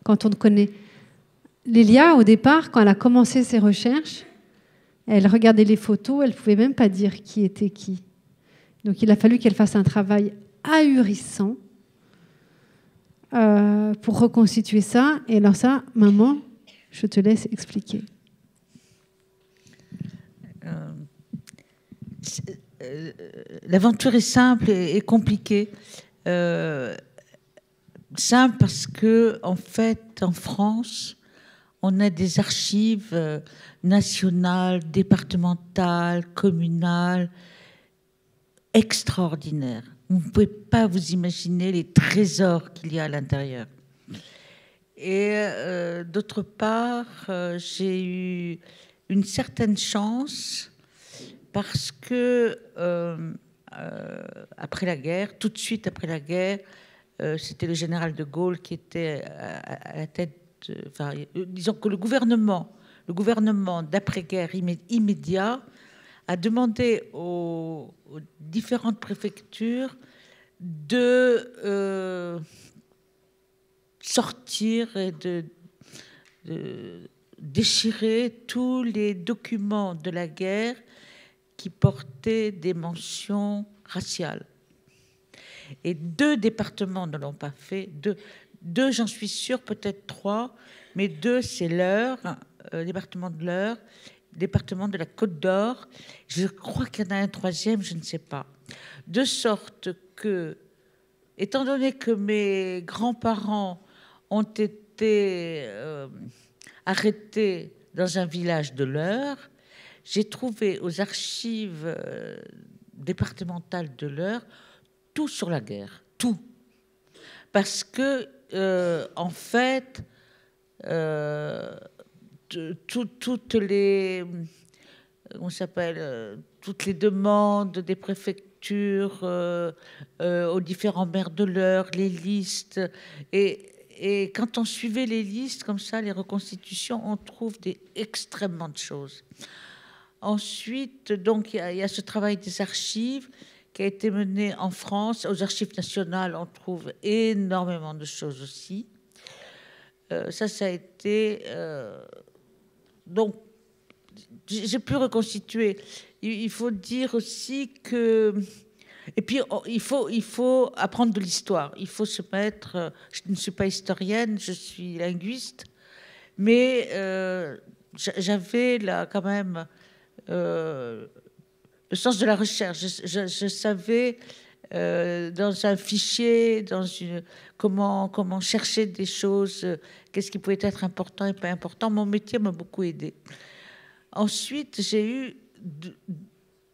quand on ne connaît. Lélia, au départ, quand elle a commencé ses recherches, elle regardait les photos, elle ne pouvait même pas dire qui était qui. Donc il a fallu qu'elle fasse un travail ahurissant pour reconstituer ça. Et alors ça, maman, je te laisse expliquer. L'aventure est simple et compliquée. Simple parce que, en fait, en France, on a des archives nationales, départementales, communales, extraordinaires. Vous ne pouvez pas vous imaginer les trésors qu'il y a à l'intérieur. Et d'autre part, j'ai eu une certaine chance parce que après la guerre, tout de suite après la guerre, c'était le général de Gaulle qui était à la tête, disons que le gouvernement d'après-guerre immédiat a demandé aux différentes préfectures de sortir et de déchirer tous les documents de la guerre qui portaient des mentions raciales. Et 2 départements ne l'ont pas fait, 2, j'en suis sûre, peut-être 3, mais 2, c'est l'Eure, département de l'Eure, département de la Côte d'Or. Je crois qu'il y en a un 3e, je ne sais pas. De sorte que, étant donné que mes grands-parents ont été arrêtés dans un village de l'Eure, j'ai trouvé aux archives départementales de l'Eure tout sur la guerre, tout. Parce que, en fait, toutes les, toutes les demandes des préfectures aux différents maires de l'Eure, les listes, et quand on suivait les listes comme ça, les reconstitutions, on trouve extrêmement de choses. Ensuite, donc, il y a ce travail des archives qui a été mené en France. Aux archives nationales, on trouve énormément de choses aussi. Ça a été... donc, j'ai pu reconstituer. Il faut dire aussi que... Et puis, il faut apprendre de l'histoire. Il faut se mettre... Je ne suis pas historienne, je suis linguiste, mais j'avais là quand même le sens de la recherche. Je savais dans un fichier, comment chercher des choses, qu'est-ce qui pouvait être important et pas important. Mon métier m'a beaucoup aidé. Ensuite, j'ai eu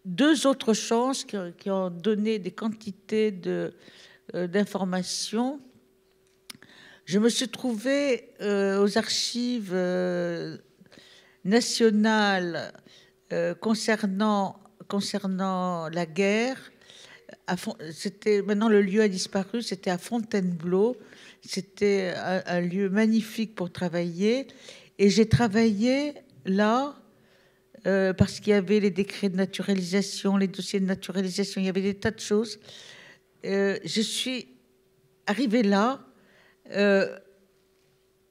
2 autres chances qui ont donné des quantités d'informations. Je me suis trouvée aux archives nationales concernant la guerre. Maintenant, le lieu a disparu, c'était à Fontainebleau. C'était un lieu magnifique pour travailler. Et j'ai travaillé là parce qu'il y avait les décrets de naturalisation, les dossiers de naturalisation, il y avait des tas de choses. Je suis arrivée là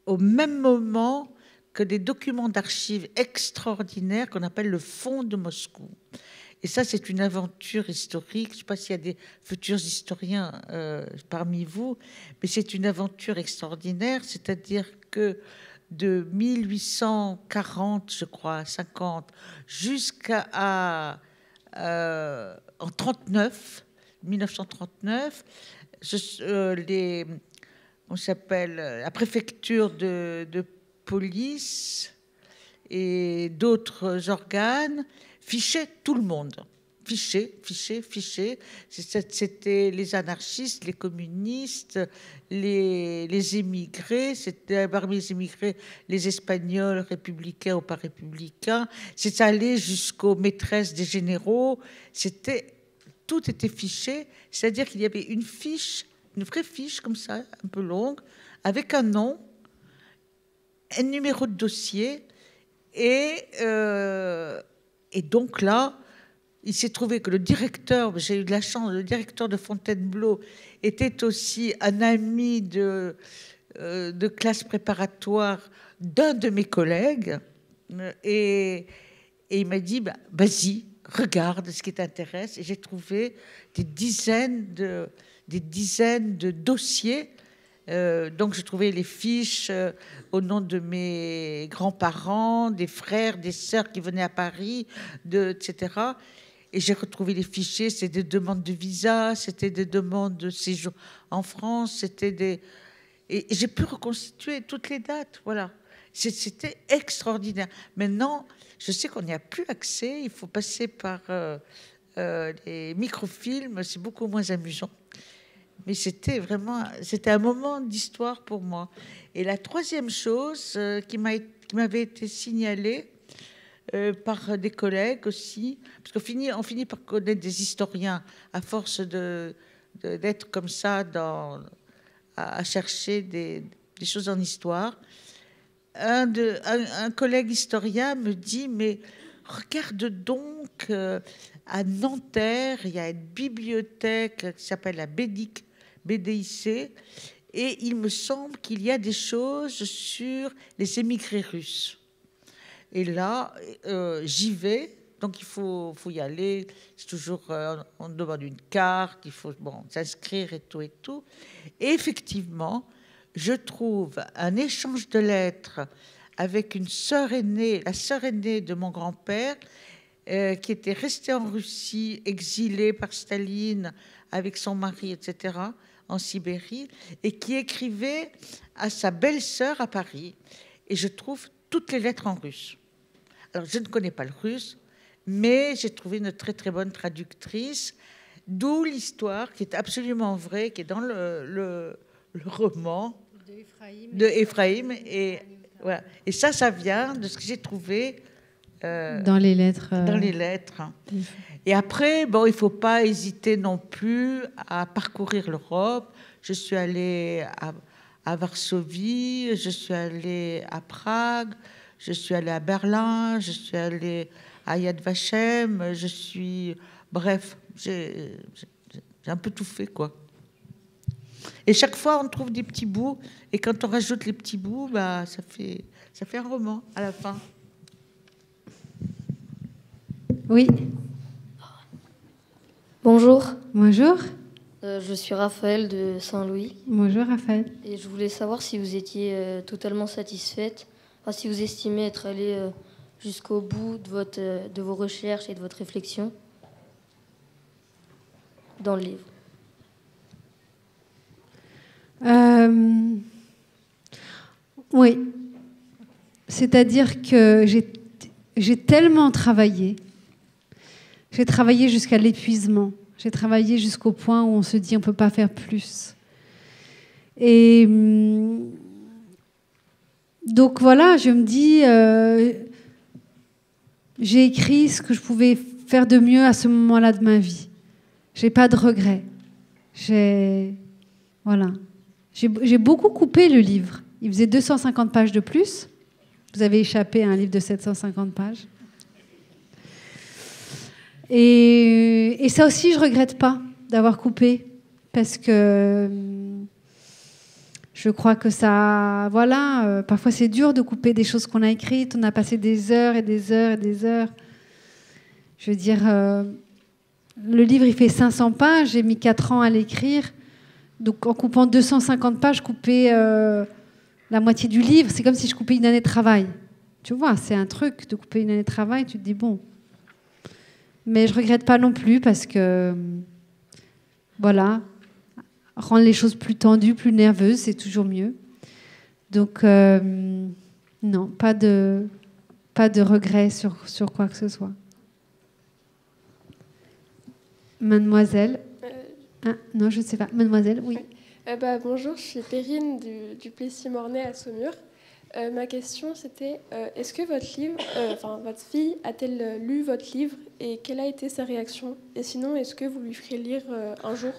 au même moment que des documents d'archives extraordinaires qu'on appelle le Fonds de Moscou. Et ça, c'est une aventure historique. Je ne sais pas s'il y a des futurs historiens parmi vous, mais c'est une aventure extraordinaire. C'est-à-dire que de 1840, je crois, 50, jusqu'à en 39, 1939, on s'appelle la préfecture de police et d'autres organes fichaient tout le monde. Fichaient. C'était les anarchistes, les communistes, les émigrés. C'était parmi les émigrés, les Espagnols, républicains ou pas républicains. C'est allé jusqu'aux maîtresses des généraux. Tout était fiché. C'est-à-dire qu'il y avait une fiche, une vraie fiche comme ça, un peu longue, avec un nom, un numéro de dossier, et donc là, il s'est trouvé que le directeur, j'ai eu de la chance, le directeur de Fontainebleau était aussi un ami de classe préparatoire d'un de mes collègues, et il m'a dit, vas-y, regarde ce qui t'intéresse, et j'ai trouvé des dizaines de dossiers. Donc, je trouvais les fiches au nom de mes grands-parents, des frères, des sœurs qui venaient à Paris, etc. Et j'ai retrouvé les fichiers. C'était des demandes de visa, c'était des demandes de séjour en France, et j'ai pu reconstituer toutes les dates. Voilà. C'était extraordinaire. Maintenant, je sais qu'on n'y a plus accès. Il faut passer par les microfilms. C'est beaucoup moins amusant. Mais c'était un moment d'histoire pour moi. Et la troisième chose qui m'avait été signalée par des collègues aussi, parce qu'on finit par connaître des historiens à force d'être comme ça à chercher des choses en histoire. Un collègue historien me dit, mais regarde donc, à Nanterre, il y a une bibliothèque qui s'appelle la BDIC, et il me semble qu'il y a des choses sur les émigrés russes. Et là, j'y vais, donc il faut y aller. C'est toujours, on demande une carte, il faut s'inscrire et tout. Et effectivement, je trouve un échange de lettres avec une sœur aînée, la sœur aînée de mon grand-père, qui était restée en Russie, exilée par Staline avec son mari, etc., en Sibérie, et qui écrivait à sa belle-sœur à Paris. Et je trouve toutes les lettres en russe. Alors, je ne connais pas le russe, mais j'ai trouvé une très, très bonne traductrice, d'où l'histoire, qui est absolument vraie, qui est dans le roman de Ephraïm. Et, voilà. Et ça vient de ce que j'ai trouvé dans les lettres. Dans les lettres. Et après, bon, il ne faut pas hésiter non plus à parcourir l'Europe. Je suis allée à Varsovie, je suis allée à Prague, je suis allée à Berlin, je suis allée à Yad Vashem, bref, j'ai un peu tout fait, quoi. Et chaque fois, on trouve des petits bouts, et quand on rajoute les petits bouts, bah, ça fait un roman à la fin. Oui. Bonjour. Bonjour. Je suis Raphaël de Saint-Louis. Bonjour Raphaël. Et je voulais savoir si vous étiez totalement satisfaite, enfin, si vous estimez être allé jusqu'au bout de vos recherches et de votre réflexion dans le livre. Oui. C'est-à-dire que j'ai tellement travaillé. J'ai travaillé jusqu'à l'épuisement. J'ai travaillé jusqu'au point où on se dit on ne peut pas faire plus. Et donc voilà, je me dis, j'ai écrit ce que je pouvais faire de mieux à ce moment-là de ma vie. J'ai pas de regrets. Voilà. J'ai beaucoup coupé le livre. Il faisait 250 pages de plus. Vous avez échappé à un livre de 750 pages. Et ça aussi, je ne regrette pas d'avoir coupé, parce que je crois que ça... Voilà, parfois c'est dur de couper des choses qu'on a écrites. On a passé des heures et des heures et des heures. Je veux dire, le livre, il fait 500 pages. J'ai mis 4 ans à l'écrire. Donc, en coupant 250 pages, couper la moitié du livre, c'est comme si je coupais une année de travail. Tu vois, c'est un truc de couper une année de travail. Tu te dis, bon... Mais je ne regrette pas non plus parce que, voilà, rendre les choses plus tendues, plus nerveuses, c'est toujours mieux. Donc, non, pas de regrets sur quoi que ce soit. Mademoiselle. Non, je ne sais pas. Mademoiselle, oui. Bonjour, je suis Perrine du Plessis-Mornay à Saumur. Ma question, c'était est-ce que votre fille a-t-elle lu votre livre et quelle a été sa réaction? Et sinon, est-ce que vous lui ferez lire un jour?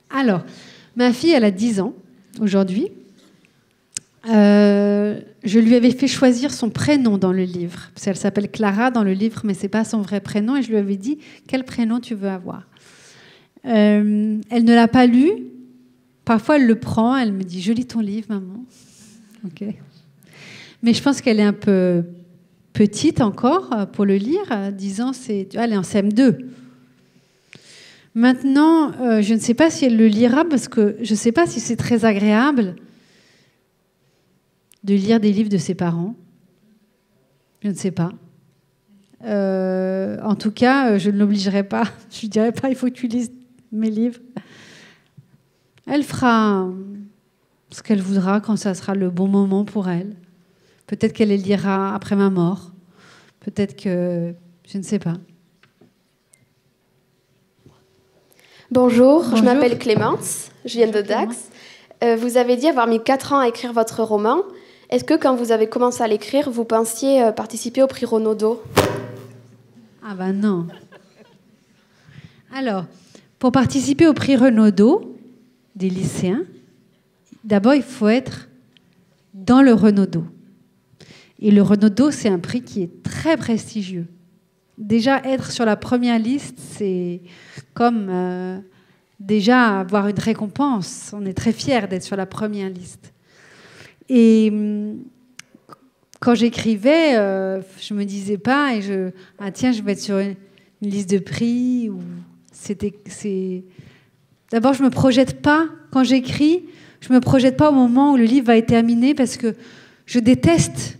Alors, ma fille, elle a 10 ans aujourd'hui. Je lui avais fait choisir son prénom dans le livre, parce qu'elle s'appelle Clara dans le livre, mais ce n'est pas son vrai prénom, et je lui avais dit quel prénom tu veux avoir. Elle ne l'a pas lu. Parfois, elle le prend, elle me dit « Je lis ton livre, maman. » Ok. Mais je pense qu'elle est un peu petite encore pour le lire. 10 ans, elle est en CM2. Maintenant, je ne sais pas si elle le lira parce que je ne sais pas si c'est très agréable de lire des livres de ses parents. Je ne sais pas. En tout cas, je ne l'obligerai pas. Je ne dirai pas, il faut que tu lises mes livres. Elle fera ce qu'elle voudra quand ça sera le bon moment pour elle. Peut-être qu'elle les lira après ma mort. Peut-être que... Je ne sais pas. Bonjour, je m'appelle Clémence, je viens de Dax. Vous avez dit avoir mis 4 ans à écrire votre roman. Est-ce que quand vous avez commencé à l'écrire, vous pensiez participer au prix Renaudot? Ah ben non. Alors, pour participer au prix Renaudot des lycéens, d'abord il faut être dans le Renaudot. Et le Renaudot, c'est un prix qui est très prestigieux. Déjà, être sur la première liste, c'est comme déjà avoir une récompense. On est très fiers d'être sur la première liste. Et quand j'écrivais, je me disais pas, tiens, je vais être sur une liste de prix. D'abord, je me projette pas. Quand j'écris, je me projette pas au moment où le livre va être terminé parce que je déteste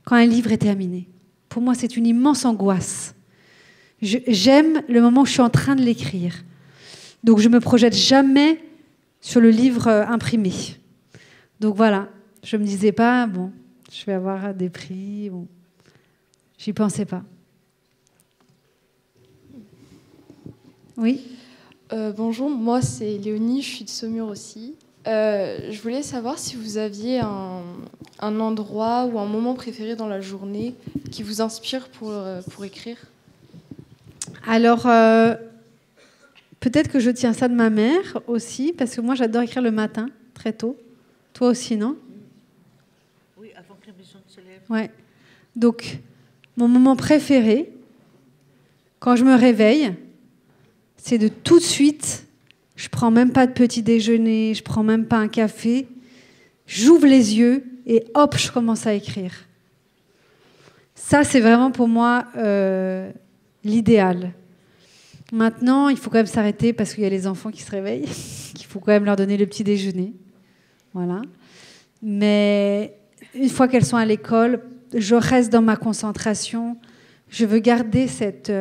quand un livre est terminé. Pour moi, c'est une immense angoisse. J'aime le moment où je suis en train de l'écrire. Donc, je me projette jamais sur le livre imprimé. Donc voilà, je me disais pas, bon, je vais avoir des prix, bon. J'y pensais pas. Oui. Bonjour, moi c'est Léonie, je suis de Saumur aussi. Je voulais savoir si vous aviez un endroit ou un moment préféré dans la journée qui vous inspire pour écrire. Alors, peut-être que je tiens ça de ma mère aussi, parce que moi j'adore écrire le matin, très tôt. Toi aussi, non? Oui, avant que la maison se lève. Ouais. Donc, mon moment préféré, quand je me réveille, c'est de tout de suite, je prends même pas de petit déjeuner, je prends même pas un café, j'ouvre les yeux et hop, je commence à écrire. Ça, c'est vraiment pour moi l'idéal. Maintenant, il faut quand même s'arrêter parce qu'il y a les enfants qui se réveillent, qu'il faut quand même leur donner le petit déjeuner. Voilà. Mais une fois qu'elles sont à l'école, je reste dans ma concentration. Je veux garder cette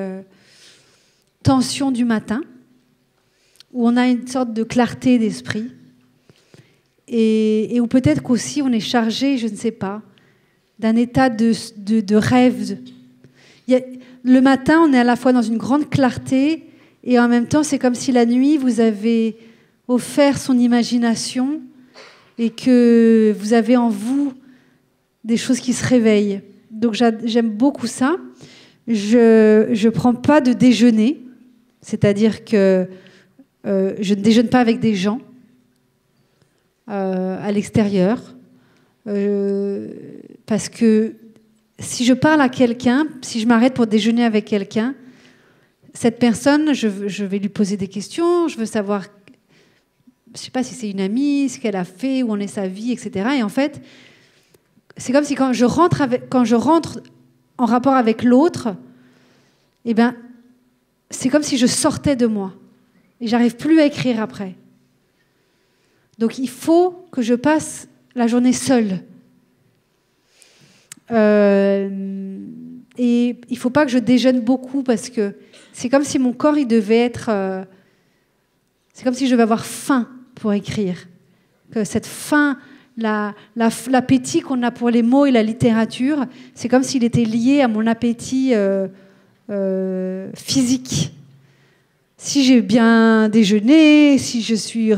tension du matin où on a une sorte de clarté d'esprit et où peut-être qu'aussi on est chargé, je ne sais pas, d'un état de rêve. Le matin, on est à la fois dans une grande clarté et en même temps, c'est comme si la nuit, vous avez offert son imagination et que vous avez en vous des choses qui se réveillent. Donc j'aime beaucoup ça. Je ne prends pas de déjeuner, c'est-à-dire que je ne déjeune pas avec des gens à l'extérieur, parce que si je parle à quelqu'un, si je m'arrête pour déjeuner avec quelqu'un, cette personne, je vais lui poser des questions, je veux savoir, je ne sais pas si c'est une amie, ce qu'elle a fait, où en est sa vie, etc. Et en fait, c'est comme si quand je rentre en rapport avec l'autre, eh ben, c'est comme si je sortais de moi. Et j'arrive plus à écrire après. Donc il faut que je passe la journée seule. Et il faut pas que je déjeune beaucoup parce que c'est comme si mon corps il devait être... c'est comme si je devais avoir faim pour écrire. Que cette faim, l'appétit qu'on a pour les mots et la littérature, c'est comme s'il était lié à mon appétit physique. Si j'ai bien déjeuné, si je suis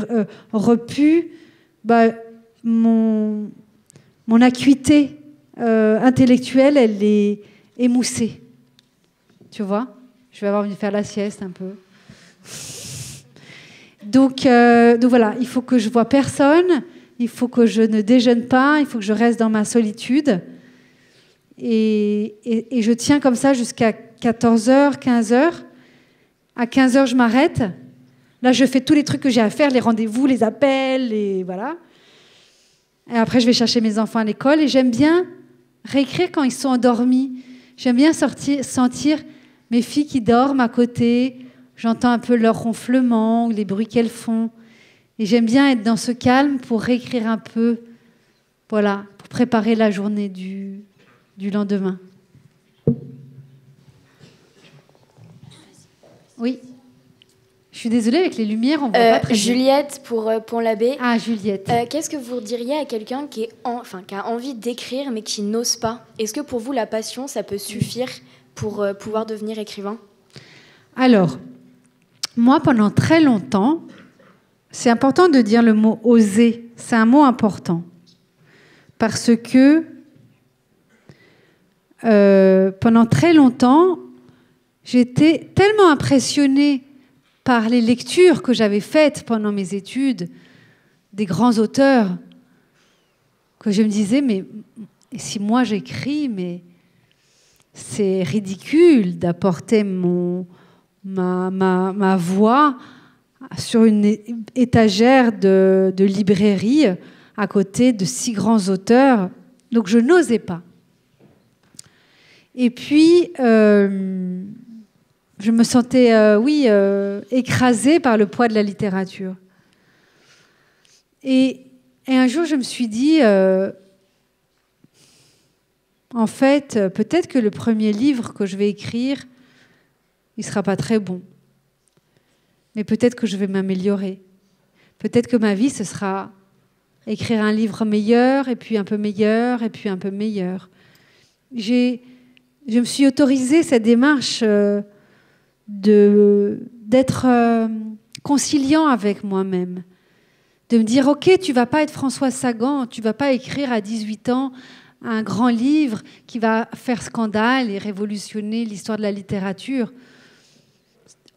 repu, bah, mon acuité intellectuelle, elle est émoussée. Tu vois? Je vais avoir envie de faire la sieste un peu. Donc voilà, il faut que je vois personne, il faut que je ne déjeune pas, il faut que je reste dans ma solitude. Et je tiens comme ça jusqu'à 14h, 15h. À 15h, je m'arrête. Là, je fais tous les trucs que j'ai à faire, les rendez-vous, les appels, et voilà. Et après, je vais chercher mes enfants à l'école. Et j'aime bien réécrire quand ils sont endormis. J'aime bien sentir mes filles qui dorment à côté. J'entends un peu leur ronflement, les bruits qu'elles font. Et j'aime bien être dans ce calme pour réécrire un peu, voilà, pour préparer la journée du lendemain. Oui. Je suis désolée, avec les lumières, on voit pas très bien. Juliette pour Pont-l'Abbé. Ah, Juliette. Qu'est-ce que vous diriez à quelqu'un qui a envie d'écrire mais qui n'ose pas? Est-ce que pour vous, la passion, ça peut suffire pour pouvoir devenir écrivain? Alors, moi, pendant très longtemps, c'est important de dire le mot « oser ». C'est un mot important. Parce que pendant très longtemps, j'étais tellement impressionnée par les lectures que j'avais faites pendant mes études, des grands auteurs, que je me disais, mais si moi j'écris, mais c'est ridicule d'apporter ma voix sur une étagère de librairie à côté de si grands auteurs. Donc je n'osais pas. Et puis, je me sentais, écrasée par le poids de la littérature. Et Et un jour, je me suis dit, en fait, peut-être que le premier livre que je vais écrire, il ne sera pas très bon. Mais peut-être que je vais m'améliorer. Peut-être que ma vie, ce sera écrire un livre meilleur, et puis un peu meilleur, et puis un peu meilleur. Je me suis autorisée cette démarche d'être conciliant avec moi-même. De me dire, ok, tu ne vas pas être Françoise Sagan, tu ne vas pas écrire à 18 ans un grand livre qui va faire scandale et révolutionner l'histoire de la littérature.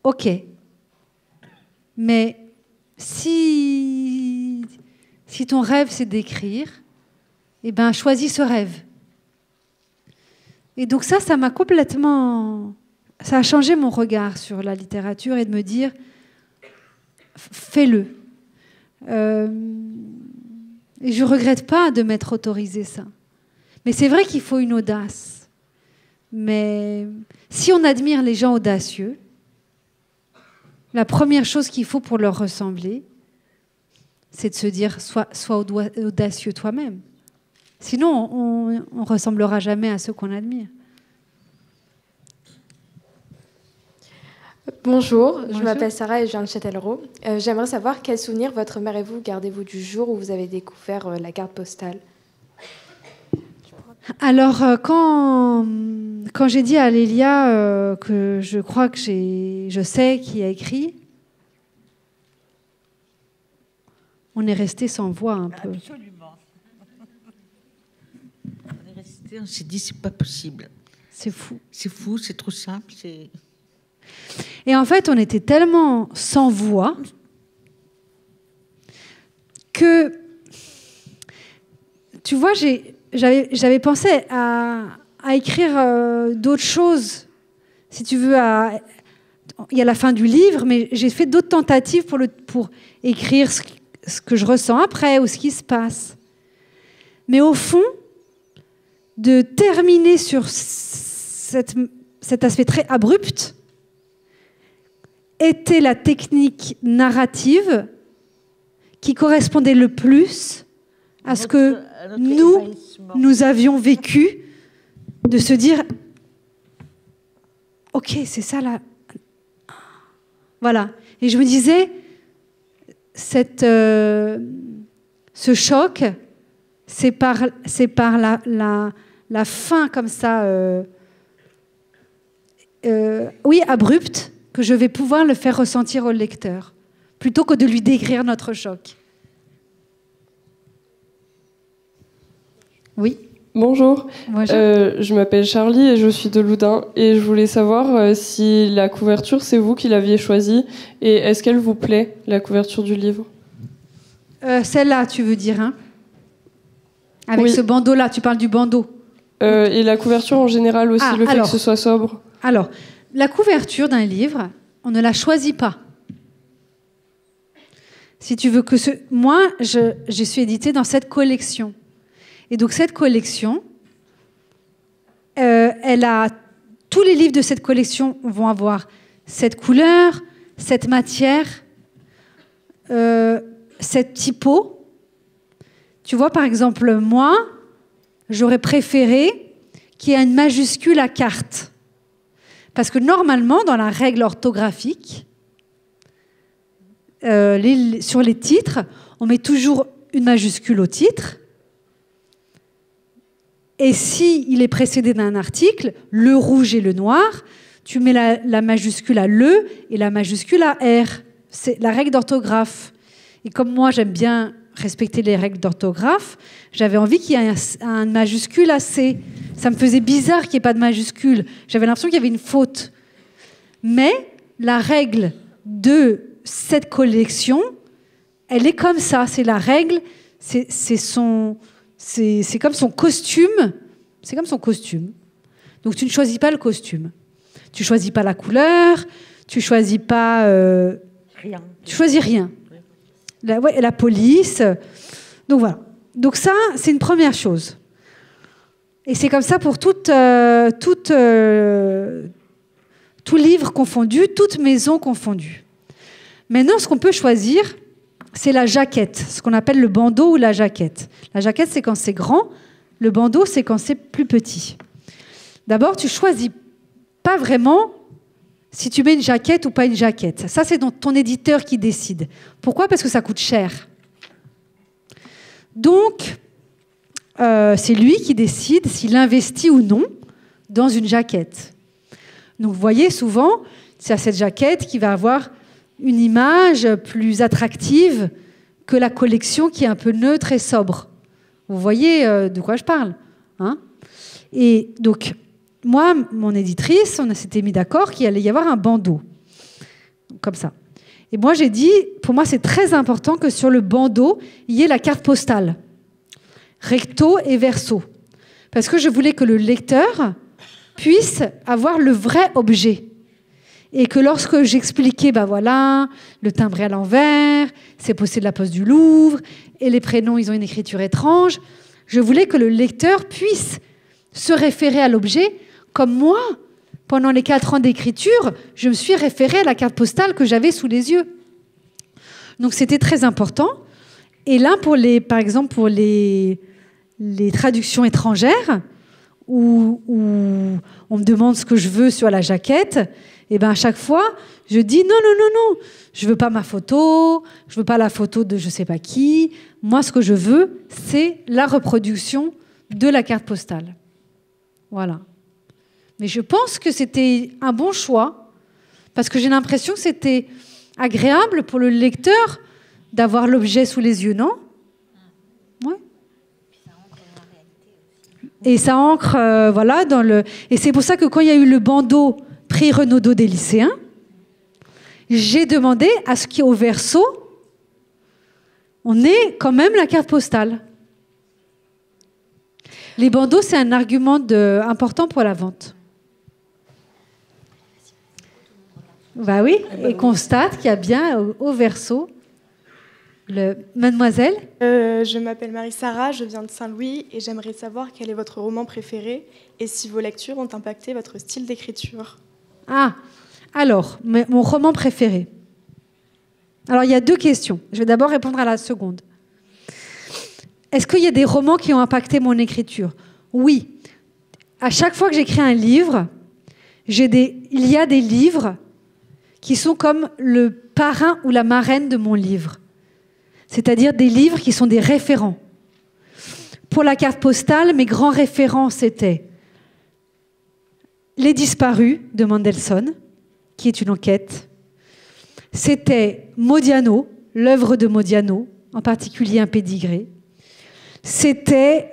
Ok. Mais si ton rêve, c'est d'écrire, eh ben, choisis ce rêve. Et donc ça m'a complètement... Ça a changé mon regard sur la littérature et de me dire, fais-le. Et je ne regrette pas de m'être autorisé ça. Mais c'est vrai qu'il faut une audace. Mais si on admire les gens audacieux, la première chose qu'il faut pour leur ressembler, c'est de se dire, sois audacieux toi-même. Sinon, on ne ressemblera jamais à ceux qu'on admire. Bonjour, je m'appelle Sarah et je viens de Châtellerault. J'aimerais savoir quel souvenir votre mère et vous gardez-vous du jour où vous avez découvert la carte postale? Alors, quand j'ai dit à Lélia que je crois que je sais qui a écrit, on est resté sans voix un peu. Absolument. On s'est dit, c'est pas possible. C'est fou. C'est fou, c'est trop simple. Et en fait, on était tellement sans voix que, tu vois, j'avais pensé à écrire d'autres choses. Si tu veux, il y a la fin du livre, mais j'ai fait d'autres tentatives pour écrire ce que je ressens après ou ce qui se passe. Mais au fond, de terminer sur cet aspect très abrupt était la technique narrative qui correspondait le plus à ce que nous avions vécu, de se dire « Ok, c'est ça là. » Voilà. Et je me disais, ce choc, c'est par la fin comme ça, oui, abrupte, que je vais pouvoir le faire ressentir au lecteur, plutôt que de lui décrire notre choc. Oui. Bonjour, je m'appelle Charlie et je suis de Loudun. Et je voulais savoir si la couverture, c'est vous qui l'aviez choisie, et est-ce qu'elle vous plaît, la couverture du livre? Celle-là, tu veux dire, hein? Avec oui. Ce bandeau-là, tu parles du bandeau. Et la couverture en général aussi, le fait que ce soit sobre. Alors, la couverture d'un livre, on ne la choisit pas. Si tu veux que moi, je suis éditée dans cette collection. Et donc cette collection, tous les livres de cette collection vont avoir cette couleur, cette matière, cette typo. Tu vois, par exemple, moi, j'aurais préféré qu'il y ait une majuscule à carte. Parce que normalement, dans la règle orthographique, sur les titres, on met toujours une majuscule au titre. Et s'il est précédé d'un article, le rouge et le noir, tu mets la majuscule à LE et la majuscule à R. C'est la règle d'orthographe. Et comme moi, j'aime bien respecter les règles d'orthographe, j'avais envie qu'il y ait un majuscule à C. Ça me faisait bizarre qu'il n'y ait pas de majuscule. J'avais l'impression qu'il y avait une faute. Mais la règle de cette collection, elle est comme ça. C'est la règle, c'est comme son costume. C'est comme son costume. Donc tu ne choisis pas le costume. Tu ne choisis pas la couleur. Tu ne choisis pas... rien. Tu choisis rien. La police. Donc voilà. Donc ça, c'est une première chose. Et c'est comme ça pour tout livre confondu, toute maison confondue. Maintenant, ce qu'on peut choisir, c'est la jaquette, ce qu'on appelle le bandeau ou la jaquette. La jaquette, c'est quand c'est grand. Le bandeau, c'est quand c'est plus petit. D'abord, tu choisis pas vraiment si tu mets une jaquette ou pas une jaquette. Ça, c'est ton éditeur qui décide. Pourquoi ? Parce que ça coûte cher. Donc, c'est lui qui décide s'il investit ou non dans une jaquette. Donc, vous voyez, souvent, c'est à cette jaquette qui va avoir une image plus attractive que la collection qui est un peu neutre et sobre. Vous voyez de quoi je parle, hein ? Et donc, moi, mon éditrice, on s'était mis d'accord qu'il allait y avoir un bandeau, comme ça. Et moi, j'ai dit, pour moi, c'est très important que sur le bandeau, il y ait la carte postale, recto et verso, parce que je voulais que le lecteur puisse avoir le vrai objet. Et que lorsque j'expliquais, ben voilà, le timbré à l'envers, c'est posté de la Poste du Louvre, et les prénoms, ils ont une écriture étrange, je voulais que le lecteur puisse se référer à l'objet, comme moi, pendant les 4 ans d'écriture, je me suis référée à la carte postale que j'avais sous les yeux. Donc c'était très important. Et là, par exemple, pour les traductions étrangères, où on me demande ce que je veux sur la jaquette, et ben à chaque fois, je dis non, je veux pas ma photo, je veux pas la photo de je sais pas qui. Moi, ce que je veux, c'est la reproduction de la carte postale. Voilà. Mais je pense que c'était un bon choix, parce que j'ai l'impression que c'était agréable pour le lecteur d'avoir l'objet sous les yeux, non ? Ouais. Et ça ancre, voilà, dans le. Et c'est pour ça que quand il y a eu le bandeau prix Renaudot des lycéens, j'ai demandé à ce qu'au verso, on ait quand même la carte postale. Les bandeaux, c'est un argument important pour la vente. Bah oui, et constate qu'il y a bien au verso. Mademoiselle ? Je m'appelle Marie-Sarah, je viens de Saint-Louis et j'aimerais savoir quel est votre roman préféré et si vos lectures ont impacté votre style d'écriture. Ah, alors, mon roman préféré. Alors, il y a 2 questions. Je vais d'abord répondre à la seconde. Est-ce qu'il y a des romans qui ont impacté mon écriture ? Oui. À chaque fois que j'écris un livre, il y a des livres qui sont comme le parrain ou la marraine de mon livre. C'est-à-dire des livres qui sont des référents. Pour la carte postale, mes grands référents, c'était Les Disparus de Mendelssohn, qui est une enquête. C'était Modiano, l'œuvre de Modiano, en particulier un pédigré. C'était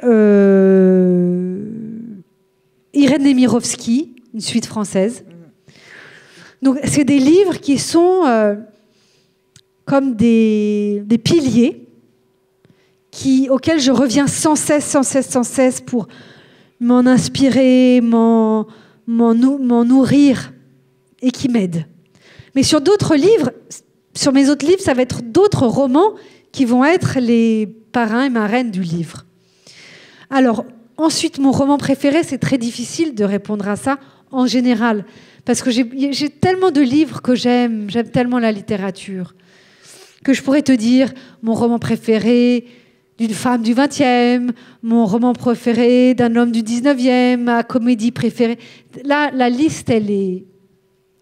Irène Nemirovsky, une suite française. Donc, c'est des livres qui sont comme des piliers auxquels je reviens sans cesse pour m'en inspirer, m'en nourrir et qui m'aident. Mais sur d'autres livres, sur mes autres livres, ça va être d'autres romans qui vont être les parrains et marraines du livre. Alors, ensuite, mon roman préféré, c'est très difficile de répondre à ça en général, parce que j'ai tellement de livres que j'aime tellement la littérature, que je pourrais te dire mon roman préféré d'une femme du 20e, mon roman préféré d'un homme du 19e, ma comédie préférée. Là, la liste, elle est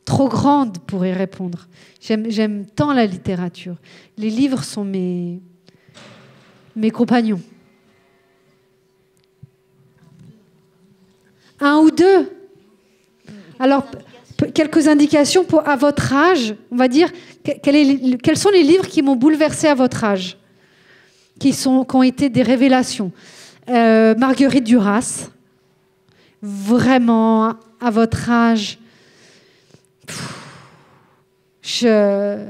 trop grande pour y répondre. J'aime tant la littérature. Les livres sont mes compagnons. 1 ou 2. Alors, quelques indications à votre âge. On va dire, quels sont les livres qui m'ont bouleversée à votre âge, qui ont été des révélations. Marguerite Duras, vraiment, à votre âge, j'ai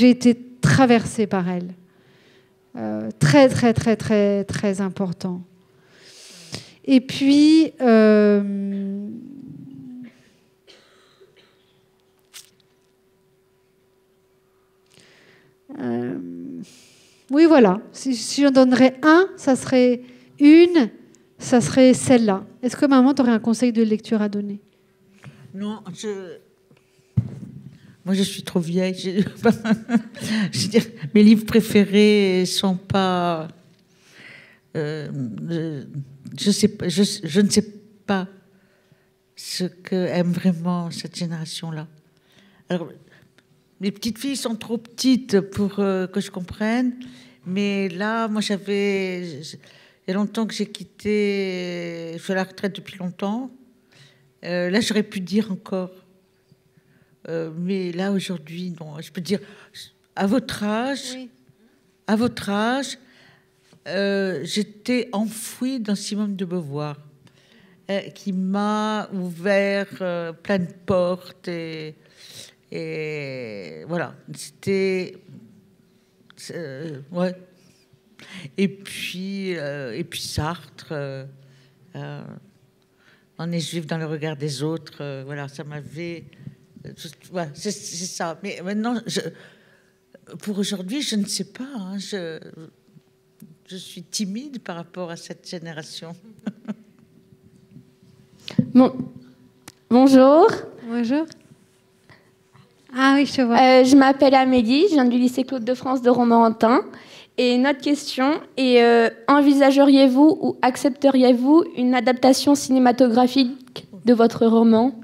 été traversée par elle. Très, très, très, très, très important. Et puis, oui, voilà. Si j'en donnerais un, ça serait celle-là. Est-ce que maman, tu aurais un conseil de lecture à donner ? Non, Moi, je suis trop vieille. Je veux dire, mes livres préférés sont pas... je ne sais pas ce qu'aime vraiment cette génération-là. Alors, les petites filles sont trop petites pour que je comprenne, mais là, moi, il y a longtemps que j'ai quitté, je suis à la retraite depuis longtemps. Là, j'aurais pu dire encore. Mais là, aujourd'hui, non. Je peux dire, à votre âge, j'étais enfouie dans Simone de Beauvoir, qui m'a ouvert plein de portes. Et voilà, c'était... ouais. Et puis Sartre, on est juif dans le regard des autres, voilà, ça m'avait... voilà, c'est ça. Mais maintenant, pour aujourd'hui, je ne sais pas, hein, je suis timide par rapport à cette génération. Bon. Bonjour. Bonjour. Ah oui, je vois. Je m'appelle Amélie, je viens du lycée Claude de France de Romorantin. Et notre question est envisageriez-vous ou accepteriez-vous une adaptation cinématographique de votre roman ?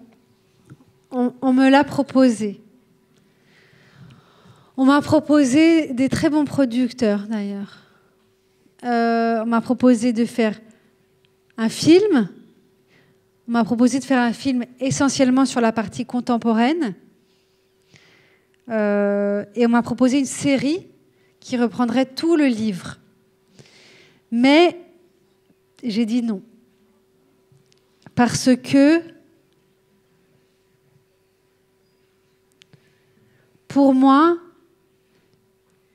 On me l'a proposé. On m'a proposé des très bons producteurs, d'ailleurs. On m'a proposé de faire un film. On m'a proposé de faire un film essentiellement sur la partie contemporaine. Et on m'a proposé une série qui reprendrait tout le livre. Mais j'ai dit non. Parce que, pour moi,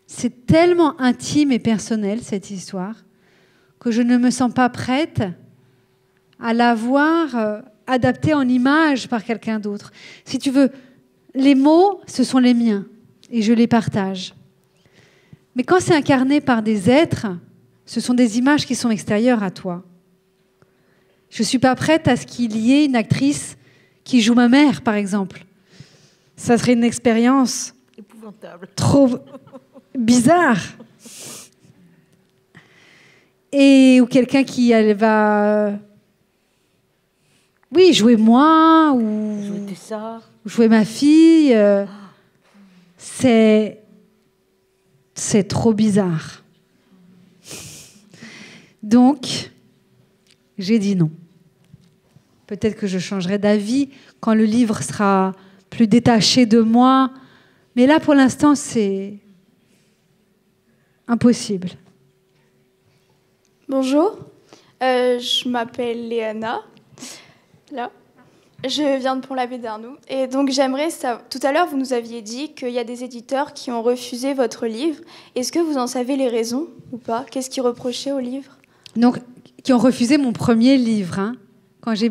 c'est tellement intime et personnel, cette histoire, que je ne me sens pas prête à la voir adaptée en images par quelqu'un d'autre. Si tu veux, les mots, ce sont les miens, et je les partage. Mais quand c'est incarné par des êtres, ce sont des images qui sont extérieures à toi. Je ne suis pas prête à ce qu'il y ait une actrice qui joue ma mère, par exemple. Ça serait une expérience épouvantable, trop bizarre. Ou quelqu'un qui elle va, oui, jouer moi ou jouer ma fille. C'est trop bizarre. Donc, j'ai dit non. Peut-être que je changerai d'avis quand le livre sera plus détaché de moi. Mais là, pour l'instant, c'est impossible. Bonjour, je m'appelle Léana. Là. Je viens de Pont-l'Abbé d'Arnoux. Et donc, j'aimerais savoir... Tout à l'heure, vous nous aviez dit qu'il y a des éditeurs qui ont refusé votre livre. Est-ce que vous en savez les raisons ou pas ? Qu'est-ce qu'ils reprochaient au livre ? Donc, qui ont refusé mon premier livre. Hein. Quand j'ai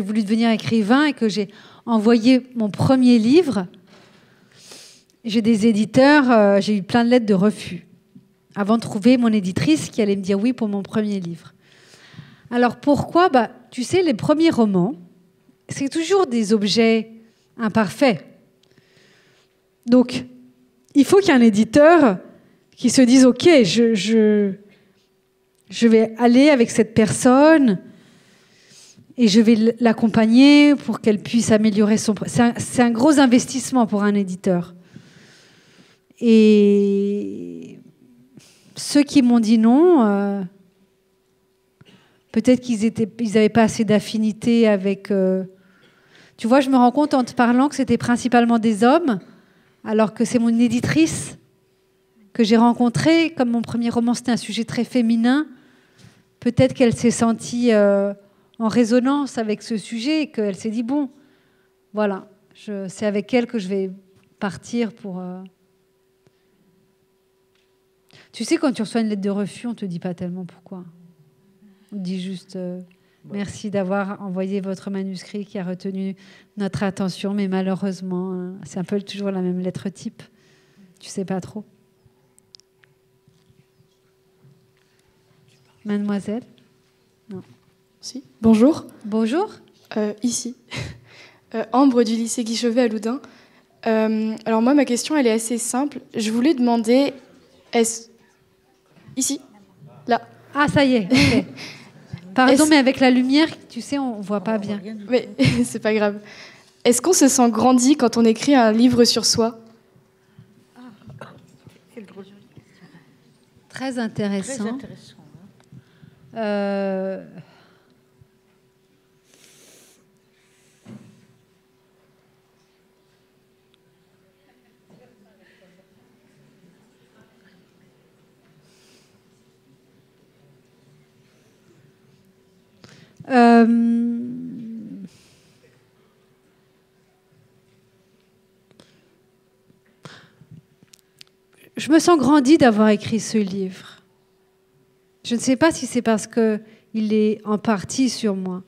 voulu devenir écrivain et que j'ai envoyé mon premier livre, j'ai des éditeurs, j'ai eu plein de lettres de refus avant de trouver mon éditrice qui allait me dire oui pour mon premier livre. Alors pourquoi ? Tu sais, les premiers romans, c'est toujours des objets imparfaits. Donc, il faut qu'il y ait un éditeur qui se dise « Ok, je vais aller avec cette personne et je vais l'accompagner pour qu'elle puisse améliorer son... » C'est un gros investissement pour un éditeur. Et ceux qui m'ont dit non... peut-être qu'ils n'avaient pas assez d'affinité avec... Tu vois, je me rends compte en te parlant que c'était principalement des hommes, alors que c'est mon éditrice que j'ai rencontrée. Comme mon premier roman, c'était un sujet très féminin, peut-être qu'elle s'est sentie en résonance avec ce sujet et qu'elle s'est dit, bon, voilà, c'est avec elle que je vais partir pour... Tu sais, quand tu reçois une lettre de refus, on ne te dit pas tellement pourquoi. On dit juste merci d'avoir envoyé votre manuscrit qui a retenu notre attention, mais malheureusement, c'est un peu toujours la même lettre type. Tu sais pas trop. Mademoiselle ? Non. Si. Bonjour. Bonjour. Ici. Ambre du lycée Guichevet à Loudun. Alors moi, ma question, elle est assez simple. Je voulais demander, ici, là. Ah, ça y est. Okay. Pardon, mais avec la lumière, tu sais, on voit pas bien. Mais c'est pas grave. Est-ce qu'on se sent grandi quand on écrit un livre sur soi? Très intéressant. Très intéressant. Je me sens grandi d'avoir écrit ce livre. Je ne sais pas si c'est parce qu'il est en partie sur moi.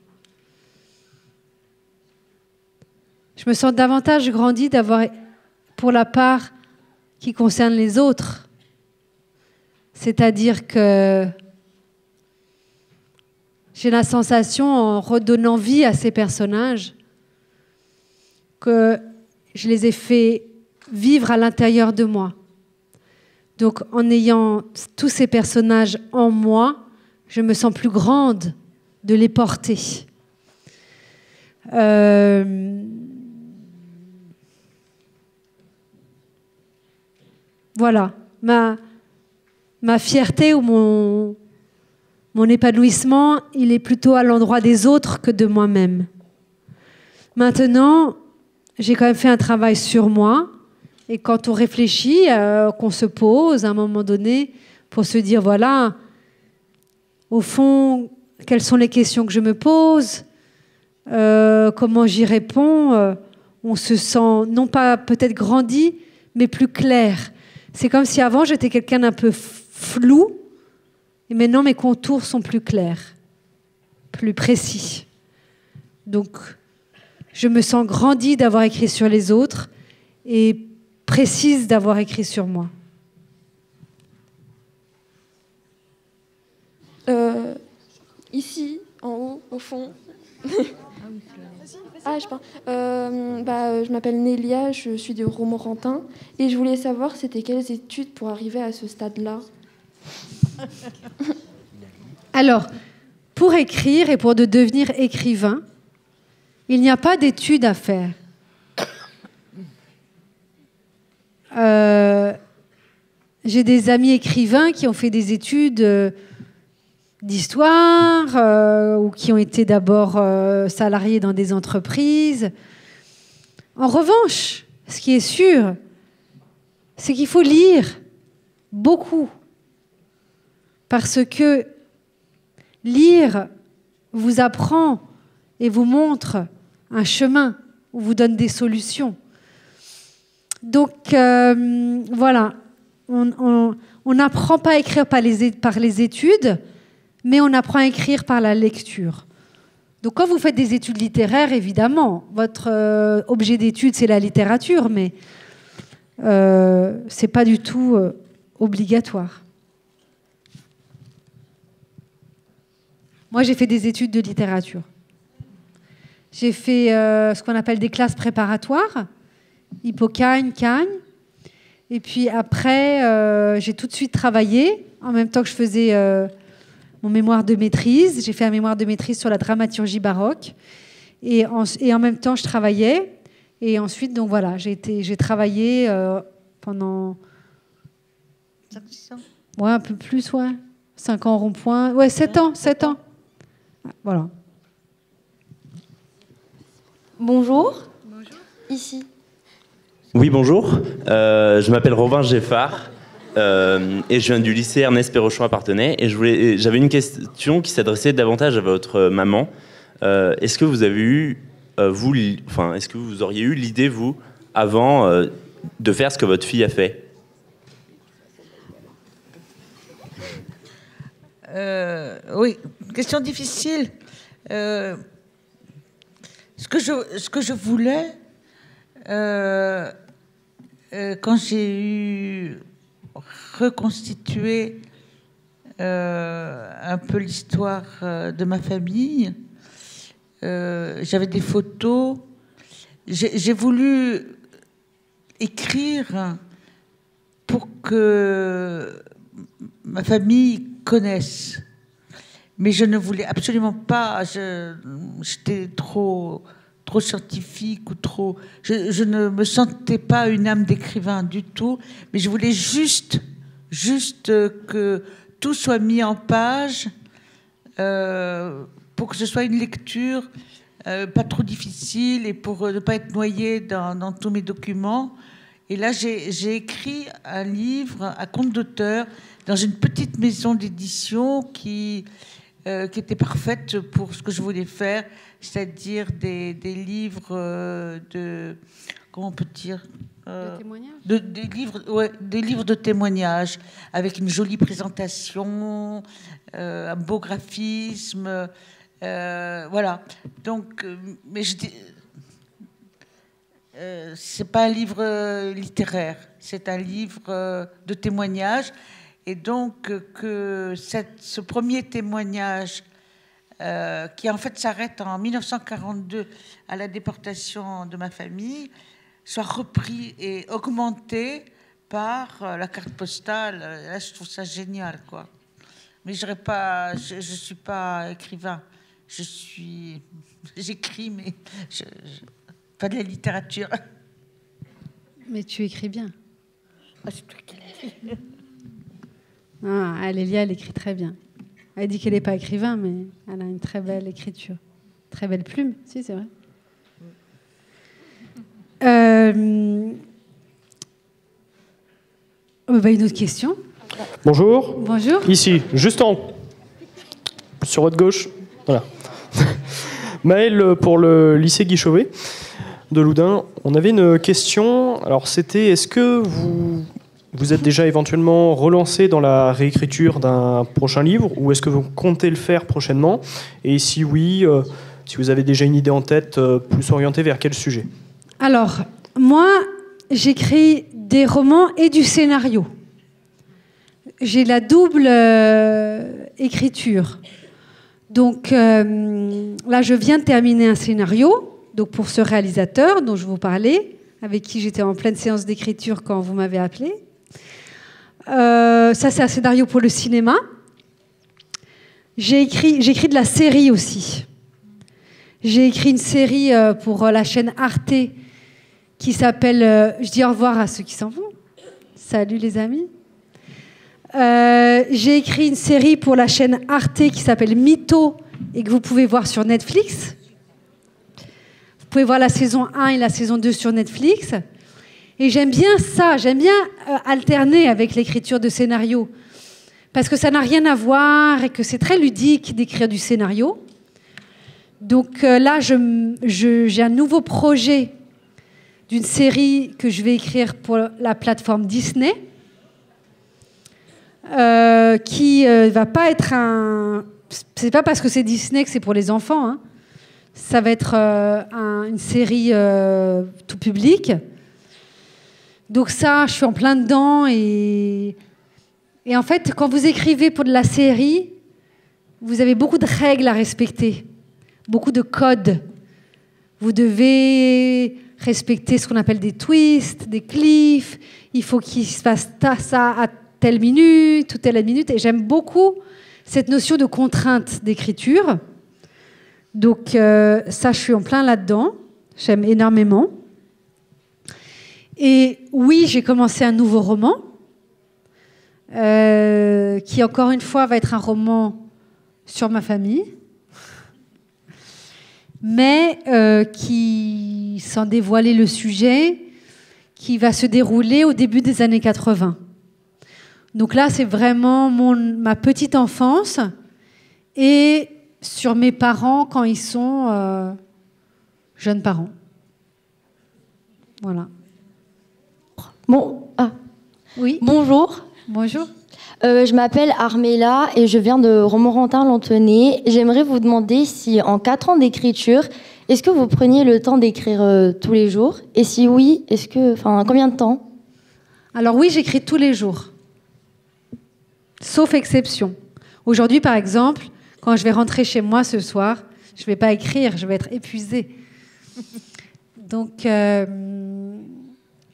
Je me sens davantage grandi d'avoir, pour la part qui concerne les autres. C'est-à-dire que j'ai la sensation, en redonnant vie à ces personnages, que je les ai fait vivre à l'intérieur de moi. Donc, en ayant tous ces personnages en moi, je me sens plus grande de les porter. Voilà. Ma fierté ou mon épanouissement, il est plutôt à l'endroit des autres que de moi-même. Maintenant, j'ai quand même fait un travail sur moi. Et quand on réfléchit, qu'on se pose à un moment donné pour se dire, voilà, au fond, quelles sont les questions que je me pose, comment j'y réponds, on se sent non pas peut-être grandi, mais plus clair. C'est comme si avant, j'étais quelqu'un d'un peu flou, et maintenant, mes contours sont plus clairs, plus précis. Donc, je me sens grandi d'avoir écrit sur les autres et précise d'avoir écrit sur moi. Ici, en haut, au fond. Je m'appelle Nélia, je suis de Romorantin et je voulais savoir c'était quelles études pour arriver à ce stade-là. Alors, pour écrire et pour devenir écrivain, il n'y a pas d'études à faire. J'ai des amis écrivains qui ont fait des études d'histoire ou qui ont été d'abord salariés dans des entreprises. En revanche, ce qui est sûr, c'est qu'il faut lire beaucoup. Parce que lire vous apprend et vous montre un chemin, ou vous donne des solutions. Donc, voilà, on n'apprend pas à écrire par les études, mais on apprend à écrire par la lecture. Donc, quand vous faites des études littéraires, évidemment, votre objet d'étude, c'est la littérature, mais ce n'est pas du tout obligatoire. Moi, j'ai fait des études de littérature. J'ai fait ce qu'on appelle des classes préparatoires, Hippocagne, Cagne. Et puis après, j'ai tout de suite travaillé, en même temps que je faisais mon mémoire de maîtrise. J'ai fait un mémoire de maîtrise sur la dramaturgie baroque. Et en même temps, je travaillais. Et ensuite, donc voilà, j'ai travaillé pendant... 5-6 ans. Ouais, un peu plus, ouais. 5 ans rond-point. Ouais, 7 ans. Voilà. Bonjour. Bonjour. Ici. Oui, bonjour. Je m'appelle Robin Geffard et je viens du lycée Ernest Perrochon à Parthenay. Et j'avais une question qui s'adressait davantage à votre maman. Est-ce que vous avez eu, est-ce que vous auriez eu l'idée, vous, avant de faire ce que votre fille a fait ? Oui, question difficile. Ce que je voulais, quand j'ai eu reconstitué un peu l'histoire de ma famille, j'avais des photos j'ai voulu écrire pour que ma famille connaisse. Mais je ne voulais absolument pas, j'étais trop scientifique ou trop... Je ne me sentais pas une âme d'écrivain du tout, mais je voulais juste que tout soit mis en page pour que ce soit une lecture pas trop difficile et pour ne pas être noyée dans tous mes documents. Et là, j'ai écrit un livre à compte d'auteur dans une petite maison d'édition qui était parfaite pour ce que je voulais faire, c'est-à-dire des livres de... Comment on peut dire de témoignages des livres de témoignages, avec une jolie présentation, un beau graphisme, voilà. Donc, mais c'est pas un livre littéraire, c'est un livre de témoignages. Et donc, que ce premier témoignage, qui en fait s'arrête en 1942 à la déportation de ma famille, soit repris et augmenté par la carte postale. Là, je trouve ça génial, quoi. Mais je suis pas écrivain. J'écris, mais pas de la littérature. Mais tu écris bien. Ah, c'est toi qui l'as dit. Ah, Lélia, elle écrit très bien. Elle dit qu'elle n'est pas écrivain, mais elle a une très belle écriture. Très belle plume, si, c'est vrai. Une autre question. Bonjour. Bonjour. Ici, juste sur votre gauche. Voilà. Maël pour le lycée Guy Chauvet de Loudun. On avait une question. Alors, c'était est-ce que vous êtes déjà éventuellement relancé dans la réécriture d'un prochain livre ou est-ce que vous comptez le faire prochainement? Et si oui, si vous avez déjà une idée en tête, plus orientée vers quel sujet? Alors, moi, j'écris des romans et du scénario. J'ai la double écriture. Donc là, je viens de terminer un scénario donc pour ce réalisateur dont je vous parlais, avec qui j'étais en pleine séance d'écriture quand vous m'avez appelé. Ça, c'est un scénario pour le cinéma. J'écris de la série aussi. J'ai écrit une série pour la chaîne Arte qui s'appelle... je dis au revoir à ceux qui s'en vont. Salut les amis. J'ai écrit une série pour la chaîne Arte qui s'appelle Mytho et que vous pouvez voir sur Netflix. Vous pouvez voir la saison 1 et la saison 2 sur Netflix. Et j'aime bien ça, j'aime bien alterner avec l'écriture de scénario. Parce que ça n'a rien à voir et que c'est très ludique d'écrire du scénario. Donc là, j'ai un nouveau projet d'une série que je vais écrire pour la plateforme Disney, qui va pas être un... C'est pas parce que c'est Disney que c'est pour les enfants, hein. Ça va être une série tout public. Donc ça, je suis en plein dedans. Et en fait, quand vous écrivez pour de la série, vous avez beaucoup de règles à respecter, beaucoup de codes. Vous devez respecter ce qu'on appelle des twists, des cliffs. Il faut qu'il se passe ça à telle minute ou telle minute. Et j'aime beaucoup cette notion de contrainte d'écriture. Donc ça, je suis en plein là-dedans. J'aime énormément. Et oui, j'ai commencé un nouveau roman qui, encore une fois, va être un roman sur ma famille, mais qui, sans dévoiler le sujet, qui va se dérouler au début des années 80. Donc là, c'est vraiment ma petite enfance et sur mes parents quand ils sont jeunes parents. Voilà. Bon, oui. Bonjour. Bonjour. Je m'appelle Armella et je viens de Romorantin-Lanthenay. J'aimerais vous demander si, en 4 ans d'écriture, est-ce que vous preniez le temps d'écrire tous les jours? Et si oui, combien de temps? Alors oui, j'écris tous les jours. Sauf exception. Aujourd'hui, par exemple, quand je vais rentrer chez moi ce soir, je ne vais pas écrire, je vais être épuisée. Donc,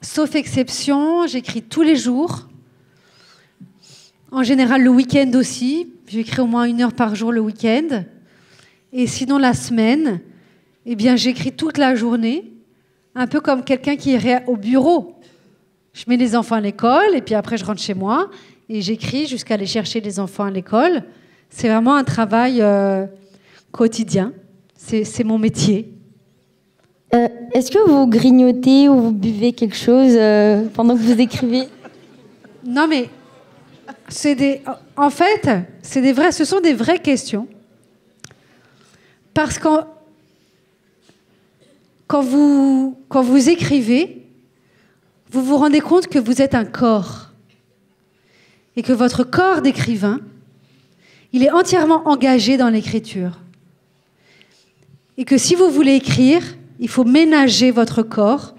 sauf exception, j'écris tous les jours. En général, le week-end aussi. J'écris au moins 1 heure par jour le week-end. Et sinon, la semaine, eh bien, j'écris toute la journée, un peu comme quelqu'un qui irait au bureau. Je mets les enfants à l'école et puis après, je rentre chez moi et j'écris jusqu'à aller chercher les enfants à l'école. C'est vraiment un travail quotidien. C'est mon métier. Est-ce que vous grignotez ou vous buvez quelque chose pendant que vous écrivez? Non, mais en fait, ce sont des vraies questions. Parce que quand vous écrivez, vous vous rendez compte que vous êtes un corps. Et que votre corps d'écrivain, il est entièrement engagé dans l'écriture. Et que si vous voulez écrire, il faut ménager votre corps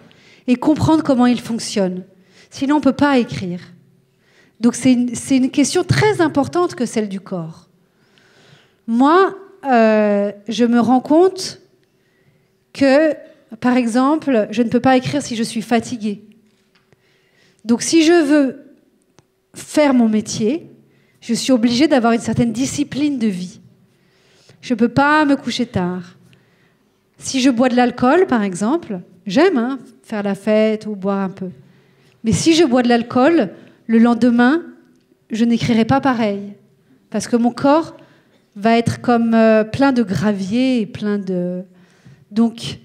et comprendre comment il fonctionne. Sinon, on ne peut pas écrire. Donc, c'est une question très importante que celle du corps. Moi, je me rends compte que, par exemple, je ne peux pas écrire si je suis fatiguée. Donc, si je veux faire mon métier, je suis obligée d'avoir une certaine discipline de vie. Je ne peux pas me coucher tard. Si je bois de l'alcool, par exemple, j'aime faire la fête ou boire un peu. Mais si je bois de l'alcool, le lendemain, je n'écrirai pas pareil. Parce que mon corps va être comme plein de gravier et plein de... Donc,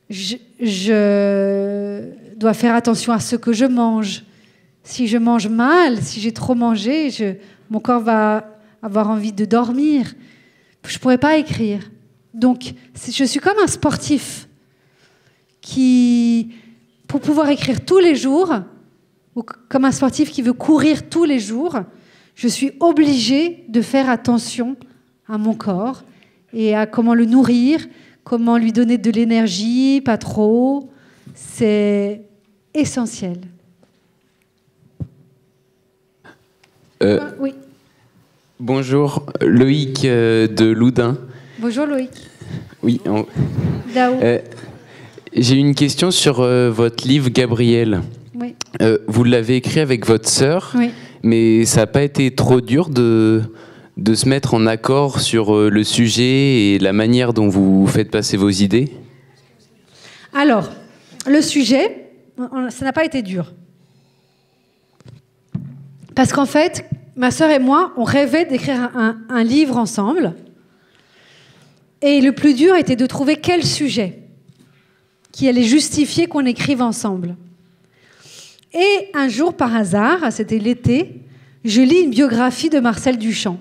je dois faire attention à ce que je mange. Si je mange mal, si j'ai trop mangé, mon corps va avoir envie de dormir. Je ne pourrais pas écrire. Donc, je suis comme un sportif qui, pour pouvoir écrire tous les jours, ou comme un sportif qui veut courir tous les jours, je suis obligée de faire attention à mon corps et à comment le nourrir, comment lui donner de l'énergie, pas trop. C'est essentiel. Oui. Bonjour, Loïc de Loudun. Bonjour Loïc. Oui. Daou. J'ai une question sur votre livre Gabriel. Oui. Vous l'avez écrit avec votre sœur, oui. Mais ça n'a pas été trop dur de se mettre en accord sur le sujet et la manière dont vous faites passer vos idées? Alors, le sujet, ça n'a pas été dur. Parce qu'en fait, ma sœur et moi, on rêvait d'écrire un livre ensemble. Et le plus dur était de trouver quel sujet qui allait justifier qu'on écrive ensemble. Et un jour, par hasard, c'était l'été, je lis une biographie de Marcel Duchamp.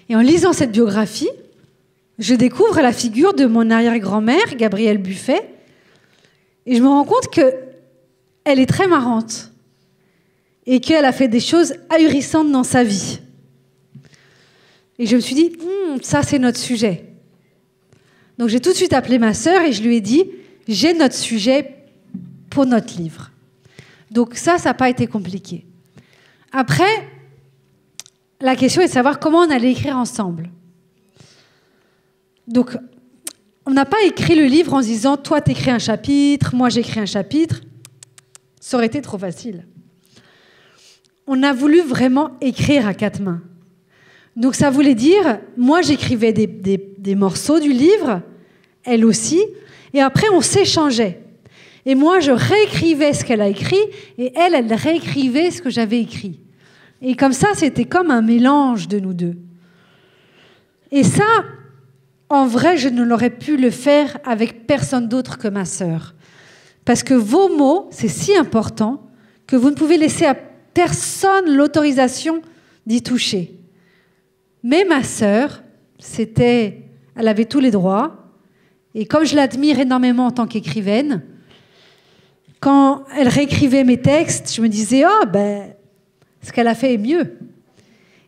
Et en lisant cette biographie, je découvre la figure de mon arrière-grand-mère, Gabrielle Buffet, et je me rends compte qu'elle est très marrante et qu'elle a fait des choses ahurissantes dans sa vie. Et je me suis dit, ça c'est notre sujet. Donc j'ai tout de suite appelé ma sœur et je lui ai dit, j'ai notre sujet pour notre livre. Donc ça n'a pas été compliqué. Après, la question est de savoir comment on allait écrire ensemble. Donc, on n'a pas écrit le livre en se disant, toi t'écris un chapitre, moi j'écris un chapitre. Ça aurait été trop facile. On a voulu vraiment écrire à 4 mains. Donc ça voulait dire, moi j'écrivais des morceaux du livre, elle aussi, et après on s'échangeait. Et moi je réécrivais ce qu'elle a écrit, et elle réécrivait ce que j'avais écrit. Et comme ça, c'était comme un mélange de nous deux. Et ça, en vrai, je ne l'aurais pu le faire avec personne d'autre que ma sœur. Parce que vos mots, c'est si important que vous ne pouvez laisser à personne l'autorisation d'y toucher. Mais ma sœur, elle avait tous les droits. Et comme je l'admire énormément en tant qu'écrivaine, quand elle réécrivait mes textes, je me disais, ce qu'elle a fait est mieux.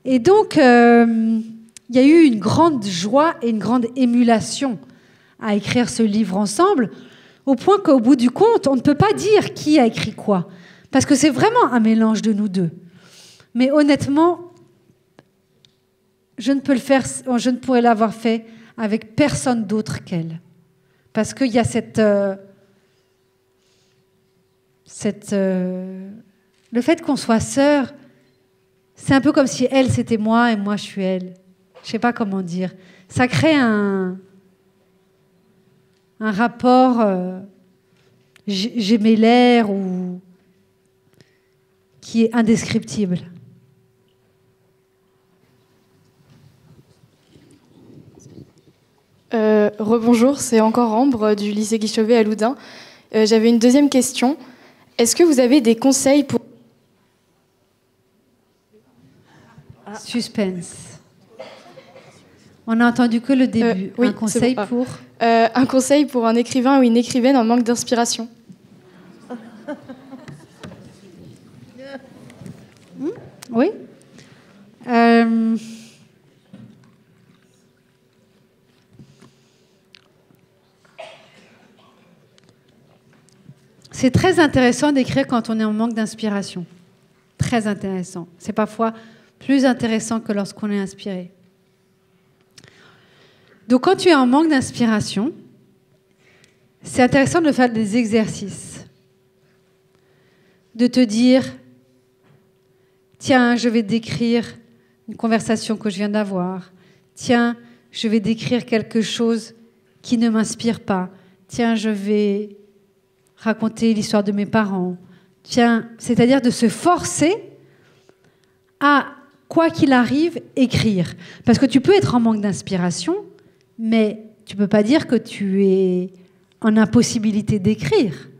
Et donc, il y a eu une grande joie et une grande émulation à écrire ce livre ensemble, au point qu'au bout du compte, on ne peut pas dire qui a écrit quoi, parce que c'est vraiment un mélange de nous deux. Mais honnêtement, je ne pourrais l'avoir fait avec personne d'autre qu'elle. Parce qu'il y a le fait qu'on soit sœurs, c'est un peu comme si elle, c'était moi et moi, je suis elle. Je ne sais pas comment dire. Ça crée un rapport gémellaire ou qui est indescriptible. Rebonjour, c'est encore Ambre du lycée Guy Chauvet à Loudun. J'avais une deuxième question. Est-ce que vous avez des conseils pour... Suspense. On n'a entendu que le début. Oui, un conseil bon. pour un conseil pour un écrivain ou une écrivaine en manque d'inspiration. Oui. C'est très intéressant d'écrire quand on est en manque d'inspiration. Très intéressant. C'est parfois plus intéressant que lorsqu'on est inspiré. Donc quand tu es en manque d'inspiration, c'est intéressant de faire des exercices. De te dire, tiens, je vais décrire une conversation que je viens d'avoir. Tiens, je vais décrire quelque chose qui ne m'inspire pas. Tiens, je vais raconter l'histoire de mes parents. Tiens, c'est-à-dire de se forcer à, quoi qu'il arrive, écrire. Parce que tu peux être en manque d'inspiration, mais tu ne peux pas dire que tu es en impossibilité d'écrire.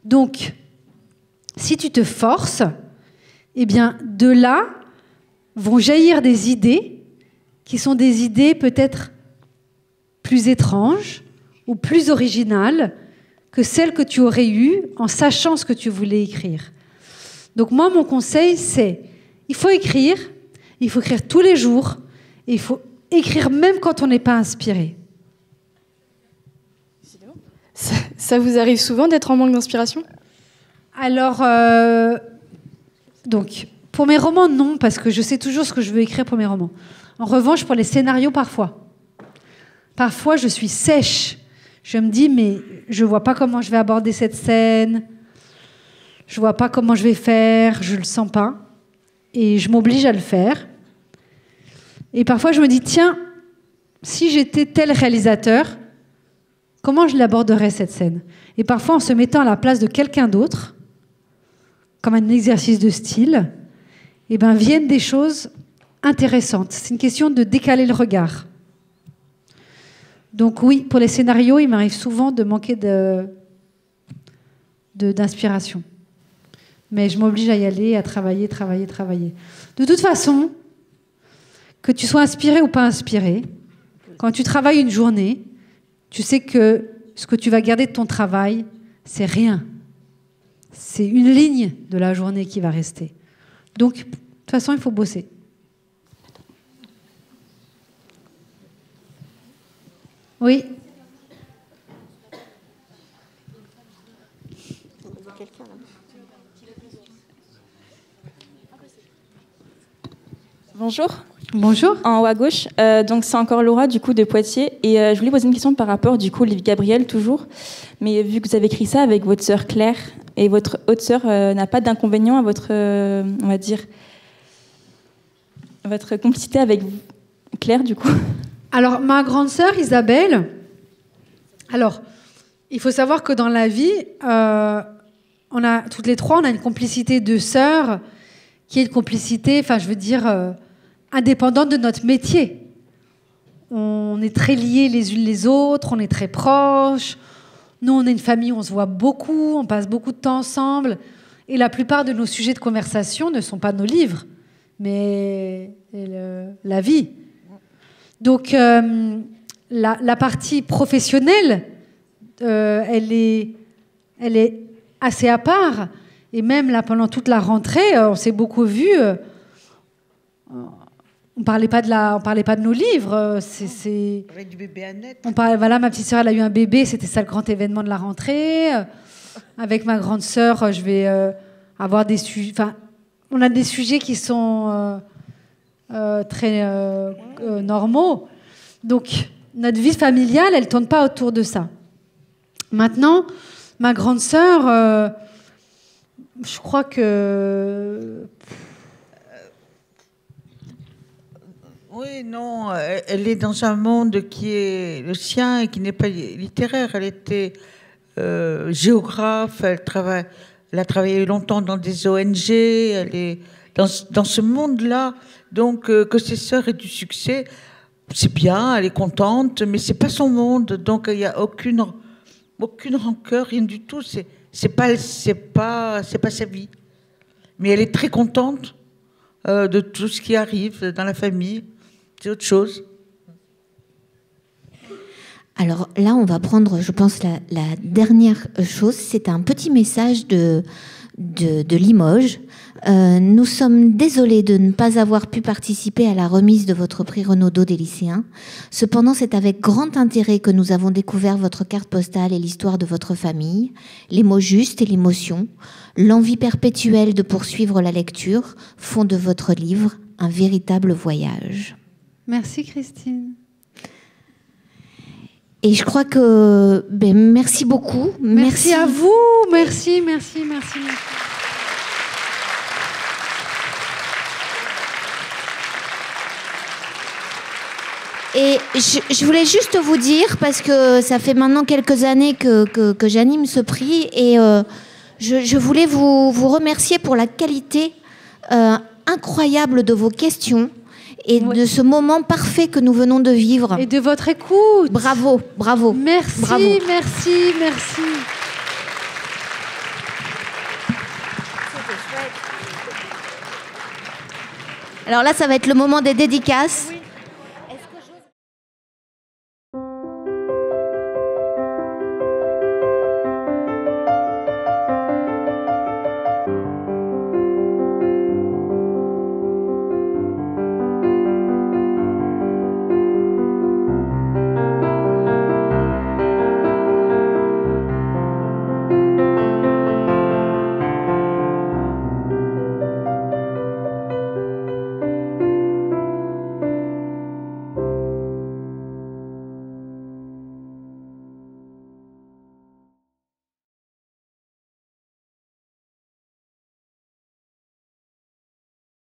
Donc, si tu te forces, eh bien, de là vont jaillir des idées qui sont des idées peut-être plus étranges ou plus originales que celles que tu aurais eues en sachant ce que tu voulais écrire. Donc moi, mon conseil, c'est il faut écrire tous les jours, et il faut écrire même quand on n'est pas inspiré. Ça vous arrive souvent d'être en manque d'inspiration ? Alors, donc, pour mes romans, non, parce que je sais toujours ce que je veux écrire pour mes romans. En revanche, pour les scénarios, parfois. Parfois, je suis sèche. Je me dis, mais je ne vois pas comment je vais aborder cette scène. Je ne vois pas comment je vais faire. Je ne le sens pas. Et je m'oblige à le faire. Et parfois, je me dis, tiens, si j'étais tel réalisateur, comment je l'aborderais, cette scène ? Et parfois, en se mettant à la place de quelqu'un d'autre, comme un exercice de style, eh ben, viennent des choses intéressantes. C'est une question de décaler le regard. Donc oui, pour les scénarios, il m'arrive souvent de manquer d'inspiration. Mais je m'oblige à y aller, à travailler. De toute façon, que tu sois inspiré ou pas inspiré, quand tu travailles une journée, tu sais que ce que tu vas garder de ton travail, c'est rien. C'est une ligne de la journée qui va rester. Donc, de toute façon, il faut bosser. Oui. Bonjour. Bonjour. En haut à gauche, donc c'est encore Laura du coup de Poitiers et je voulais poser une question par rapport du coup Livre Gabriel toujours, mais vu que vous avez écrit ça avec votre sœur Claire et votre autre sœur n'a pas d'inconvénient à votre on va dire votre complicité avec Claire du coup. Alors ma grande sœur Isabelle, alors il faut savoir que dans la vie on a toutes les trois on a une complicité de sœurs qui est une complicité, enfin je veux dire indépendante de notre métier. On est très liés les unes les autres, on est très proches. Nous, on est une famille où on se voit beaucoup, on passe beaucoup de temps ensemble. Et la plupart de nos sujets de conversation ne sont pas nos livres, mais la vie. Donc, la partie professionnelle, elle est assez à part. Et même là, pendant toute la rentrée, on s'est beaucoup vus. On parlait pas de nos livres. Du bébé Annette. Voilà, ma petite sœur, elle a eu un bébé. C'était ça le grand événement de la rentrée. Avec ma grande sœur, je vais avoir des sujets. Enfin, on a des sujets qui sont très normaux. Donc, notre vie familiale, elle ne tourne pas autour de ça. Maintenant, ma grande sœur, je crois que... Oui, non, elle est dans un monde qui est le sien et qui n'est pas littéraire. Elle était géographe, elle a travaillé longtemps dans des ONG, elle est dans ce monde-là. Donc, que ses sœurs aient du succès, c'est bien, elle est contente, mais c'est pas son monde. Donc, il n'y a aucune rancœur, rien du tout. C'est pas sa vie. Mais elle est très contente de tout ce qui arrive dans la famille. C'est autre chose. Alors là, on va prendre, je pense, la dernière chose. C'est un petit message de Limoges. Nous sommes désolés de ne pas avoir pu participer à la remise de votre prix Renaudot des lycéens. Cependant, c'est avec grand intérêt que nous avons découvert votre carte postale et l'histoire de votre famille, les mots justes et l'émotion, l'envie perpétuelle de poursuivre la lecture font de votre livre un véritable voyage. Merci Christine. Et je crois que... merci beaucoup. Merci à vous. Merci. Et je voulais juste vous dire, parce que ça fait maintenant quelques années que j'anime ce prix, et je voulais vous remercier pour la qualité incroyable de vos questions et de ce moment parfait que nous venons de vivre. Et de votre écoute. Bravo. Merci, bravo. merci. Alors là, ça va être le moment des dédicaces.